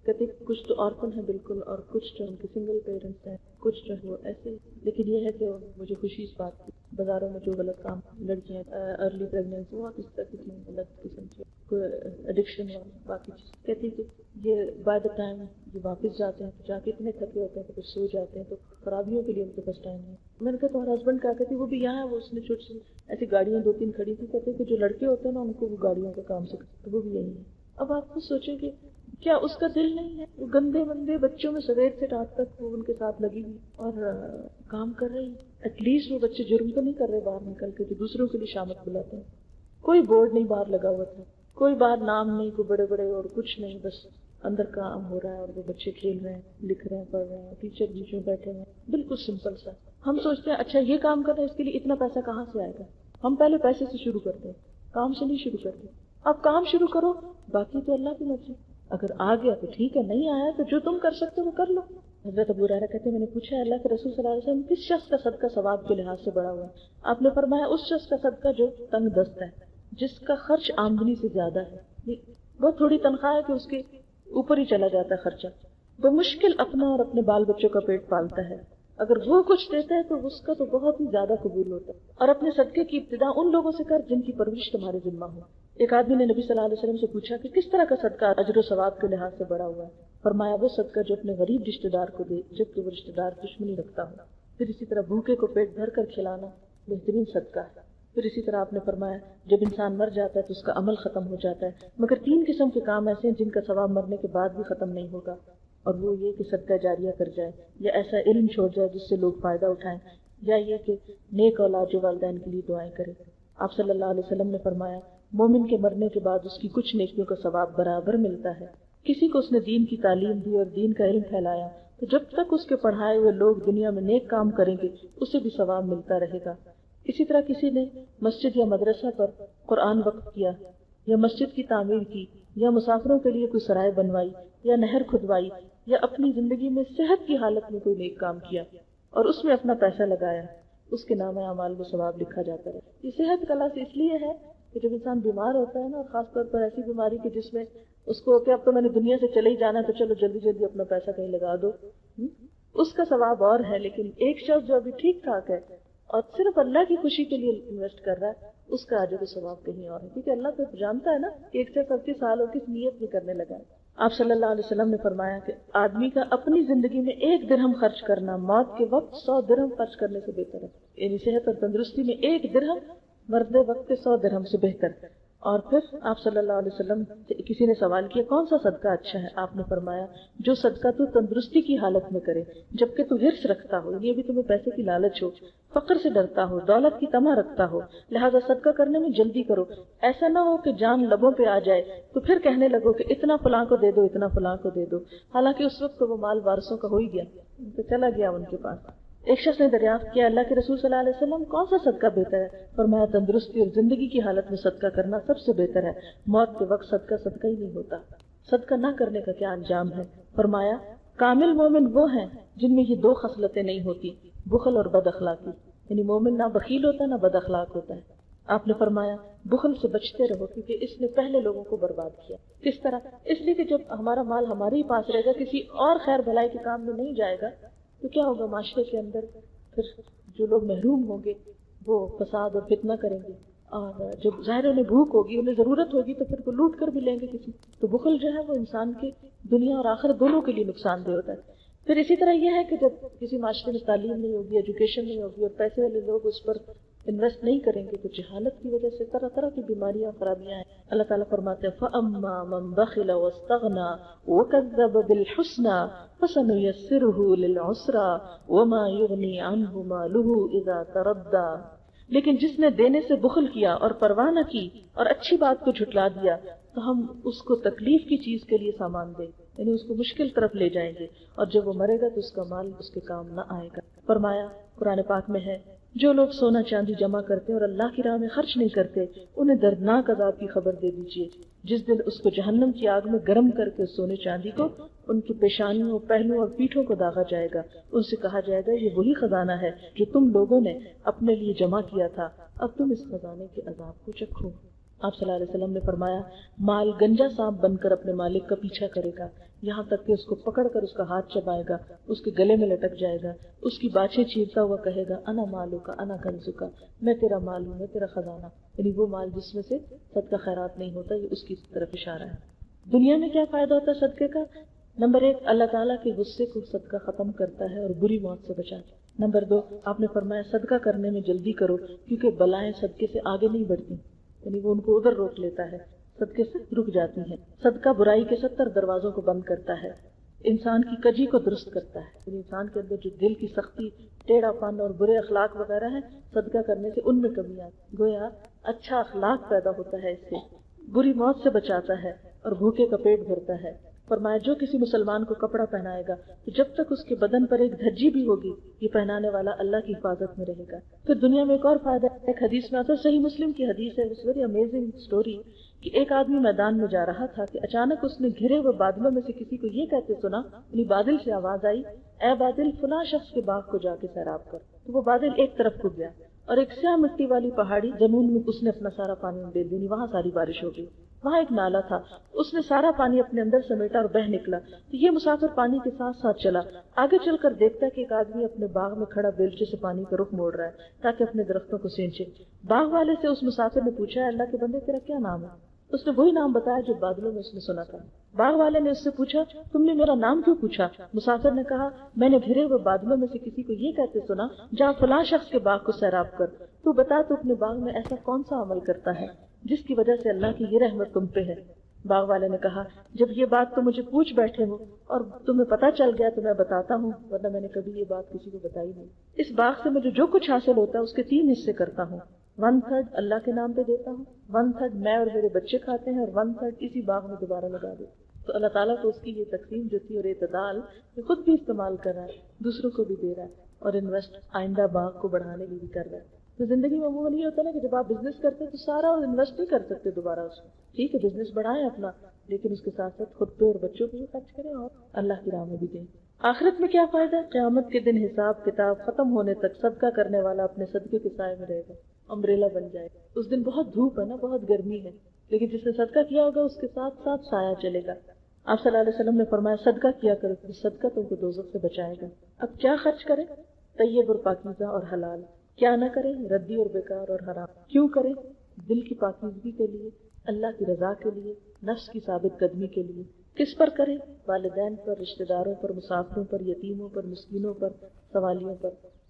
کہتے کچھ تو آرفن ہیں بالکل، اور کچھ جو ان کے سنگل پیرنٹس ہیں، کچھ جو ہے وہ ایسے. لیکن یہ ہے کہ مجھے خوشی اس بات کی، بازاروں میں جو غلط کام، لڑکیاں ارلی پریگنینسی، وہ اس طرح کی غلط قسم کی کوئی ایڈکشن اور باقی چیز. کہتی کہ یہ بائی دا ٹائم یہ واپس جاتے ہیں تو جا کے اتنے تھکے ہوتے ہیں کہ پھر سو جاتے ہیں، تو خرابیوں کے لیے ان کے پاس ٹائم نہیں. میں نے کہا تمہارا ہسبینڈ کیا کہتی؟ وہ بھی یہاں ہے، وہ اس نے چھوٹی سی ایسی گاڑیاں 2-3 کھڑی تھی. کہتے کہ جو لڑکے ہوتے ہیں نا ان کو وہ گاڑیوں کا کام سکھاتے، تو وہ بھی یہی ہے. اب آپ کو سوچیں کہ کیا اس کا دل نہیں ہے؟ وہ گندے بندے بچوں میں سویر سے رات تک وہ ان کے ساتھ لگی ہوئی اور کام کر رہی. ایٹ لیسٹ وہ بچے جرم تو نہیں کر رہے باہر نکل کے جو دوسروں کے لیے شامت بلاتے ہیں. کوئی بورڈ نہیں باہر لگا ہوا تھا، کوئی باہر نام نہیں، کوئی بڑے بڑے اور کچھ نہیں، بس اندر کام ہو رہا ہے اور وہ بچے کھیل رہے ہیں، لکھ رہے ہیں، پڑھ رہے ہیں، ٹیچر بیچ میں بیٹھے ہیں. بالکل سمپل سا. ہم سوچتے ہیں اچھا یہ کام کر رہے ہیں، اس کے لیے اتنا پیسہ کہاں سے آئے گا؟ ہم پہلے پیسے سے شروع کرتے ہیں، کام سے نہیں شروع کرتے. اب کام شروع کرو، باقی تو اللہ کی مرضی. اگر آ گیا تو ٹھیک ہے، نہیں آیا تو جو تم کر سکتے وہ کر لو. حضرت ابو ہریرہ کہتے ہیں میں نے پوچھا اللہ کے رسول صلی اللہ علیہ وسلم کس شخص کا صدقہ ثواب کے لحاظ سے بڑا ہوا ہے؟ آپ نے فرمایا اس شخص کا صدقہ جو تنگ دست ہے، جس کا خرچ آمدنی سے زیادہ ہے. بہت تھوڑی تنخواہ ہے کہ اس کے اوپر ہی چلا جاتا ہے خرچہ، وہ مشکل اپنا اور اپنے بال بچوں کا پیٹ پالتا ہے اگر وہ کچھ دیتا ہے تو اس کا تو بہت ہی زیادہ قبول ہوتا ہے. اور اپنے صدقے کی ابتدا ان لوگوں سے کر جن کی پرورش تمہارے ذمہ ہو. ایک آدمی نے نبی صلی اللہ علیہ وسلم سے پوچھا کہ کس طرح کا صدقہ اجر و ثواب کے لحاظ سے بڑا ہوا ہے. فرمایا وہ صدقہ جو اپنے غریب رشتہ دار کو دے جبکہ وہ رشتہ دار دشمنی رکھتا ہو. پھر اسی طرح بھوکے کو پیٹ بھر کر کھلانا بہترین صدقہ ہے. پھر اسی طرح آپ نے فرمایا جب انسان مر جاتا ہے تو اس کا عمل ختم ہو جاتا ہے مگر 3 قسم کے کام ایسے ہیں جن کا ثواب مرنے کے بعد بھی ختم نہیں ہوگا. اور وہ یہ کہ صدقہ جاریہ کر جائے یا ایسا علم چھوڑ جائے جس سے لوگ فائدہ اٹھائیں یا یہ کہ نیک اولاد جو والدین کے لیے دعائیں کرے. آپ صلی اللہ علیہ وسلم نے فرمایا مومن کے مرنے کے بعد اس کی کچھ نیکیوں کا ثواب برابر ملتا ہے. کسی کو اس نے دین کی تعلیم دی اور دین کا علم پھیلایا تو جب تک اس کے پڑھائے ہوئے لوگ دنیا میں نیک کام کریں گے اسے بھی ثواب ملتا رہے گا. اسی طرح کسی نے مسجد یا مدرسہ پر قرآن وقف کیا یا مسجد کی تعمیر کی یا مسافروں کے لیے کوئی سرائے بنوائی یا نہر کھدوائی یا اپنی زندگی میں صحت کی حالت میں کوئی نیک کام کیا اور اس میں اپنا پیسہ لگایا اس کے نام اعمال میں ثواب لکھا جاتا ہے. یہ صحت کا لفظ اس لیے ہے کہ جب انسان بیمار ہوتا ہے نا اور خاص طور پر ایسی بیماری کہ جس میں اس کو کہ اب تو میں نے دنیا سے چلے ہی جانا ہے تو چلو جلدی جلدی اپنا پیسہ کہیں لگا دو، اس کا ثواب اور ہے. لیکن ایک شخص جو ابھی ٹھیک ٹھاک ہے اور صرف اللہ کی خوشی کے لیے انویسٹ کر رہا ہے اس کا اجر و ثواب کہیں اور ہے کیونکہ اللہ تو جانتا ہے نا کہ 138 سال اور کس نیت میں کرنے لگا ہے. آپ صلی اللہ علیہ وسلم نے فرمایا کہ آدمی کا اپنی زندگی میں 1 درہم خرچ کرنا موت کے وقت 100 درہم خرچ کرنے سے بہتر ہے. یعنی صحت اور تندرستی میں 1 درہم مرد وقت کے 100 درہم سے بہتر. اور پھر آپ صلی اللہ علیہ وسلم کسی نے سوال کیا کون سا صدقہ اچھا ہے. آپ نے فرمایا جو صدقہ تو تندرستی کی حالت میں کرے جبکہ تو حرص رکھتا ہو یعنی ابھی تمہیں پیسے کی لالچ ہو فقر سے ڈرتا ہو دولت کی طمع رکھتا ہو لہذا صدقہ کرنے میں جلدی کرو. ایسا نہ ہو کہ جان لبوں پہ آ جائے تو پھر کہنے لگو کہ اتنا فلاں کو دے دو اتنا فلاں کو دے دو حالانکہ اس وقت تو وہ مال وارثوں کا ہو ہی گیا تو چلا گیا ان کے پاس. ایک شخص نے دریافت کیا اللہ کے رسول صلی اللہ علیہ وسلم کون سا صدقہ بہتر ہے. فرمایا تندرستی اور زندگی کی حالت میں صدقہ کرنا سب سے بہتر ہے. موت کے وقت صدقہ ہی نہیں ہوتا. صدقہ نہ کرنے کا کیا انجام ہے. فرمایا کامل مومن وہ ہیں جن میں یہ 2 خصلتیں نہیں ہوتی بخل اور بد اخلاقی. یعنی مومن نہ بخیل ہوتا نہ بد اخلاق ہوتا ہے. آپ نے فرمایا بخل سے بچتے رہو کیونکہ اس نے پہلے لوگوں کو برباد کیا. کس طرح؟ اس لیے کہ جب ہمارا مال ہمارے ہی پاس رہے گا کسی اور خیر بھلائی کے کام میں نہیں جائے گا تو کیا ہوگا معاشرے کے اندر پھر جو لوگ محروم ہوں گے وہ فساد اور فتنہ کریں گے اور جب ظاہر انہیں بھوک ہوگی انہیں ضرورت ہوگی تو پھر وہ لوٹ کر بھی لیں گے کسی. تو بخل جو ہے وہ انسان کے دنیا اور آخرت دونوں کے لیے نقصان دہ ہوتا ہے. پھر اسی طرح یہ ہے کہ جب کسی معاشرے میں تعلیم نہیں ہوگی ایجوکیشن نہیں ہوگی اور پیسے والے لوگ اس پر انویسٹ نہیں کریں گے تو جہالت کی وجہ سے طرح طرح کی بیماریاں خرابیاں ہیں. اللہ تعالیٰ فرماتے ہیں فَأَمَّا مَنْ بَخِلَ وَاسْتَغْنَى وَكَذَّبَ بِالْحُسْنَى فَسَنُيَسِّرُهُ لِلْعُسْرَى وَمَا يُغْنِي عَنْهُ مَالُهُ إِذَا تَرَدَّى. لیکن جس نے دینے سے بخل کیا اور پرواہ نہ کی اور اچھی بات کو جھٹلا دیا تو ہم اس کو تکلیف کی چیز کے لیے سامان دیں یعنی اس کو مشکل طرف لے جائیں گے اور جب وہ مرے گا تو اس کا مال اس کے کام نہ آئے گا. فرمایا قرآن پاک میں ہے جو لوگ سونا چاندی جمع کرتے اور اللہ کی راہ میں خرچ نہیں کرتے انہیں دردناک عذاب کی خبر دے دیجیے جس دن اس کو جہنم کی آگ میں گرم کر کے سونے چاندی کو ان کی پیشانیوں پہلوں اور پیٹھوں کو داغا جائے گا. ان سے کہا جائے گا یہ وہی خزانہ ہے جو تم لوگوں نے اپنے لیے جمع کیا تھا اب تم اس خزانے کے عذاب کو چکھو. آپ صلی اللہ علیہ وسلم نے فرمایا مال گنجا سانپ بن کر اپنے مالک کا پیچھا کرے گا یہاں تک کہ اس کو پکڑ کر اس کا ہاتھ چبائے گا اس کے گلے میں لٹک جائے گا اس کی باچھیں چیرتا ہوا کہے گا انا مالو کا انا کنزو کا میں تیرا مال ہوں میں تیرا خزانہ. یعنی وہ مال جس میں سے صدقہ خیرات نہیں ہوتا یہ اس کی طرف اشارہ ہے. دنیا میں کیا فائدہ ہوتا ہے صدقے کا؟ نمبر 1 اللہ تعالیٰ کے غصے کو صدقہ ختم کرتا ہے اور بری موت سے بچاتا ہے. نمبر 2 آپ نے فرمایا صدقہ کرنے میں جلدی کرو کیونکہ بلائیں صدقے سے آگے نہیں بڑھتی یعنی وہ ان کو ادھر روک لیتا ہے صدقے سے رک جاتی ہیں. صدقہ برائی کے 70 دروازوں کو بند کرتا ہے انسان کی کجی کو درست کرتا ہے یعنی انسان کے اندر جو دل کی سختی ٹیڑھا پن اور برے اخلاق وغیرہ ہیں صدقہ کرنے سے ان میں کمی آتی گویا اچھا اخلاق پیدا ہوتا ہے اس سے بری موت سے بچاتا ہے اور بھوکے کا پیٹ بھرتا ہے. فرمایا جو کسی مسلمان کو کپڑا پہنائے گا تو جب تک اس کے بدن پر ایک دھجی بھی ہوگی یہ پہنانے والا اللہ کی حفاظت میں رہے گا. پھر دنیا میں ایک اور فائدہ ایک حدیث میں آتا ہے صحیح مسلم کی حدیث ہے اٹس ویری امیزنگ اسٹوری کہ ایک آدمی میدان میں جا رہا تھا کہ اچانک اس نے گھرے ہوئے بادلوں میں سے کسی کو یہ کہتے سنا یعنی بادل سے آواز آئی اے بادل فلاں شخص کے باغ کو جا کے سیراب کر. تو وہ بادل ایک طرف کو گیا اور ایک سیاہ مٹی والی پہاڑی زمین میں اس نے اپنا سارا پانی ڈال دیا، وہاں ساری بارش ہو گئی۔ وہاں ایک نالا تھا، اس نے سارا پانی اپنے اندر سمیٹا اور بہہ نکلا۔ تو یہ مسافر پانی کے ساتھ ساتھ چلا، آگے چل کر دیکھتا کہ ایک آدمی اپنے باغ میں کھڑا بیلچے سے پانی کا رخ موڑ رہا ہے تاکہ اپنے درختوں کو سینچے۔ باغ والے سے اس مسافر نے پوچھا، اللہ کے بندے تیرا کیا نام ہے؟ اس نے وہی نام بتایا جو بادلوں میں اس نے سنا تھا۔ باغ والے نے اس سے پوچھا، تم نے میرا نام کیوں پوچھا؟ مسافر نے کہا، میں نے گھرے ہوئے بادلوں میں سے کسی کو یہ کہتے سنا، جا فلاں شخص کے باغ کو سیراب کر۔ تو بتا، تو اپنے باغ میں ایسا کون سا عمل کرتا ہے جس کی وجہ سے اللہ کی یہ رحمت تم پہ ہے؟ باغ والے نے کہا، جب یہ بات تو مجھے پوچھ بیٹھے ہو اور تمہیں پتا چل گیا تو میں بتاتا ہوں، ورنہ میں نے کبھی یہ بات کسی کو بتائی نہیں۔ اس باغ سے مجھے جو کچھ حاصل ہوتا ہے اس کے 3 حصے کرتا ہوں، 1/3 اللہ کے نام پہ دیتا ہوں، 1/3 میں اور میرے بچے کھاتے ہیں، اور 1/3 اسی باغ میں دوبارہ لگا دیتا ہوں۔ تو اللہ تعالیٰ کو اس کی یہ تقسیم جو تھی اور اعتدال، یہ خود بھی استعمال کر رہا ہے، دوسروں کو بھی دے رہا ہے، اور انویسٹ آئندہ باغ کو بڑھانے کے لیے بھی کر رہا ہے۔ تو زندگی میں عموماً یہ ہوتا ہے نا کہ جب آپ بزنس کرتے ہیں تو سارا انویسٹ نہیں کر سکتے دوبارہ اس کو، ٹھیک ہے بزنس بڑھائیں اپنا، لیکن اس کے ساتھ ساتھ خود پہ اور بچوں پہ بھی خرچ کریں اور اللہ کی راہ میں بھی دیں۔ آخرت میں کیا فائدہ ہے؟ قیامت کے دن حساب کتاب ختم ہونے تک صدقہ کرنے والا اپنے صدقے کے سائے میں رہے گا، امبریلا بن جائے گا۔ اس دن بہت دھوپ ہے نا، بہت گرمی ہے، لیکن جس نے صدقہ کیا ہوگا اس کے ساتھ ساتھ سایہ چلے گا۔ آپ صلی اللہ علیہ وسلم نے فرمایا، صدقہ کیا کرو، تو صدقہ تم کو دوزخ سے بچائے گا۔ اب کیا خرچ کریں؟ طیب اور پاکیزہ اور حلال۔ کیا نہ کریں؟ ردی اور بیکار اور حرام۔ کیوں کریں؟ دل کی پاکیزگی کے لیے، اللہ کی رضا کے لیے، نفس کی ثابت قدمی کے لیے۔ کس پر کریں؟ والدین پر، رشتہ داروں پر، مسافروں پر، یتیموں پر، مسکینوں پر، سوالیوں پر۔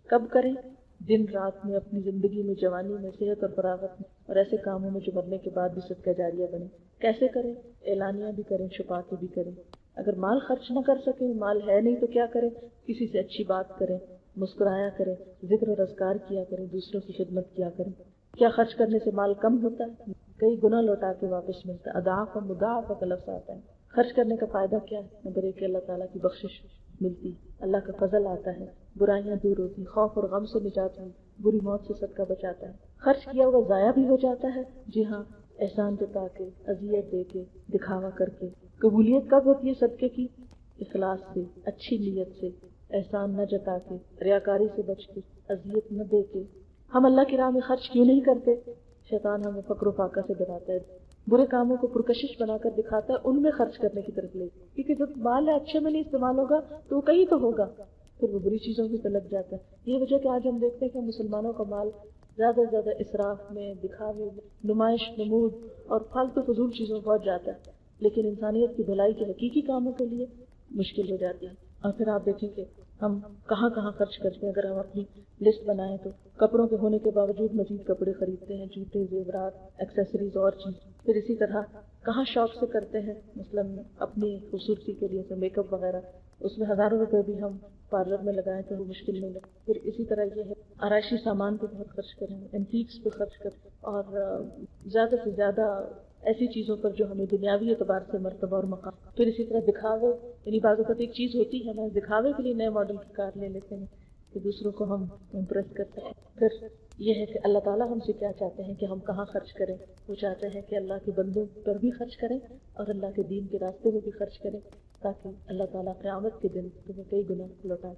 کب کریں؟ دن رات میں، اپنی زندگی میں، جوانی میں، صحت اور فراغت میں، اور ایسے کاموں میں جو مرنے کے بعد بھی صدقہ جاریہ بنے۔ کیسے کریں؟ اعلانیہ بھی کریں، چھپا کے بھی کریں۔ اگر مال خرچ نہ کر سکیں، مال ہے نہیں تو کیا کریں؟ کسی سے اچھی بات کریں، مسکرایا کریں، ذکر اور اذکار کیا کریں، دوسروں کی خدمت کیا کریں۔ کیا خرچ کرنے سے مال کم ہوتا ہے؟ کئی گنا لوٹا کے واپس ملتا ہے، اضعاف و مضاعف کا لفظ آتا ہے۔ خرچ کرنے کا فائدہ کیا ہے؟ نمبر 1 کہ اللہ تعالیٰ کی بخشش ملتی، اللہ کا فضل آتا ہے، برائیاں دور ہوتی، خوف اور غم سے نجات ملتی، بری موت سے صدقہ بچاتا ہے۔ خرچ کیا ہوا ضائع بھی ہو جاتا ہے، جی ہاں، احسان جتا کے، اذیت دے کے، دکھاوا کر کے۔ قبولیت کب ہوتی ہے صدقے کی؟ اخلاص سے، اچھی نیت سے، احسان نہ جتا کے، ریاکاری سے بچ کے، اذیت نہ دے کے۔ ہم اللہ کی راہ میں خرچ کیوں نہیں کرتے؟ شیطان ہمیں فقر و فاقہ سے ڈراتا ہے، برے کاموں کو پرکشش بنا کر دکھاتا ہے، ان میں خرچ کرنے کی طرف لے، کیونکہ جب مال اچھے میں نہیں استعمال ہوگا تو وہ کہیں تو ہوگا، پھر وہ بری چیزوں کی طرف جاتا ہے۔ یہ وجہ کہ آج ہم دیکھتے ہیں کہ مسلمانوں کا مال زیادہ سے زیادہ اسراف میں، دکھاوے میں، نمائش، نمود اور فالتو فضول چیزوں میں پہنچ جاتا ہے، لیکن انسانیت کی بھلائی کے حقیقی کاموں کے لیے مشکل ہو جاتی ہے۔ اور پھر آپ دیکھیں کہ ہم کہاں کہاں خرچ کرتے ہیں۔ اگر ہم اپنی لسٹ بنائیں تو کپڑوں کے ہونے کے باوجود مزید کپڑے خریدتے ہیں، جوتے، زیورات، ایکسیسریز اور چیز۔ پھر اسی طرح کہاں شوق سے کرتے ہیں، مثلاً اپنی خوبصورتی کے لیے میک اپ وغیرہ، اس میں ہزاروں روپے بھی ہم پارلر میں لگائیں تو وہ مشکل نہیں لگے۔ پھر اسی طرح یہ ہے آرائشی سامان پہ بہت خرچ کریں، اینٹیکس پہ خرچ کریں، اور زیادہ سے زیادہ ایسی چیزوں پر جو ہمیں دنیاوی اعتبار سے مرتبہ اور مقام۔ پھر اسی طرح دکھاوے، یعنی بعض اوقات ایک چیز ہوتی ہے، ہم دکھاوے کے لیے نئے ماڈل کی کار لے لیتے ہیں کہ دوسروں کو ہم امپریس کر سکیں۔ پھر یہ ہے کہ اللہ تعالیٰ ہم سے کیا چاہتے ہیں کہ ہم کہاں خرچ کریں۔ وہ چاہتے ہیں کہ اللہ کے بندوں پر بھی خرچ کریں اور اللہ کے دین کے راستے میں بھی خرچ کریں، تاکہ اللہ تعالیٰ قیامت کے دن تمہیں کئی گنا لوٹائے۔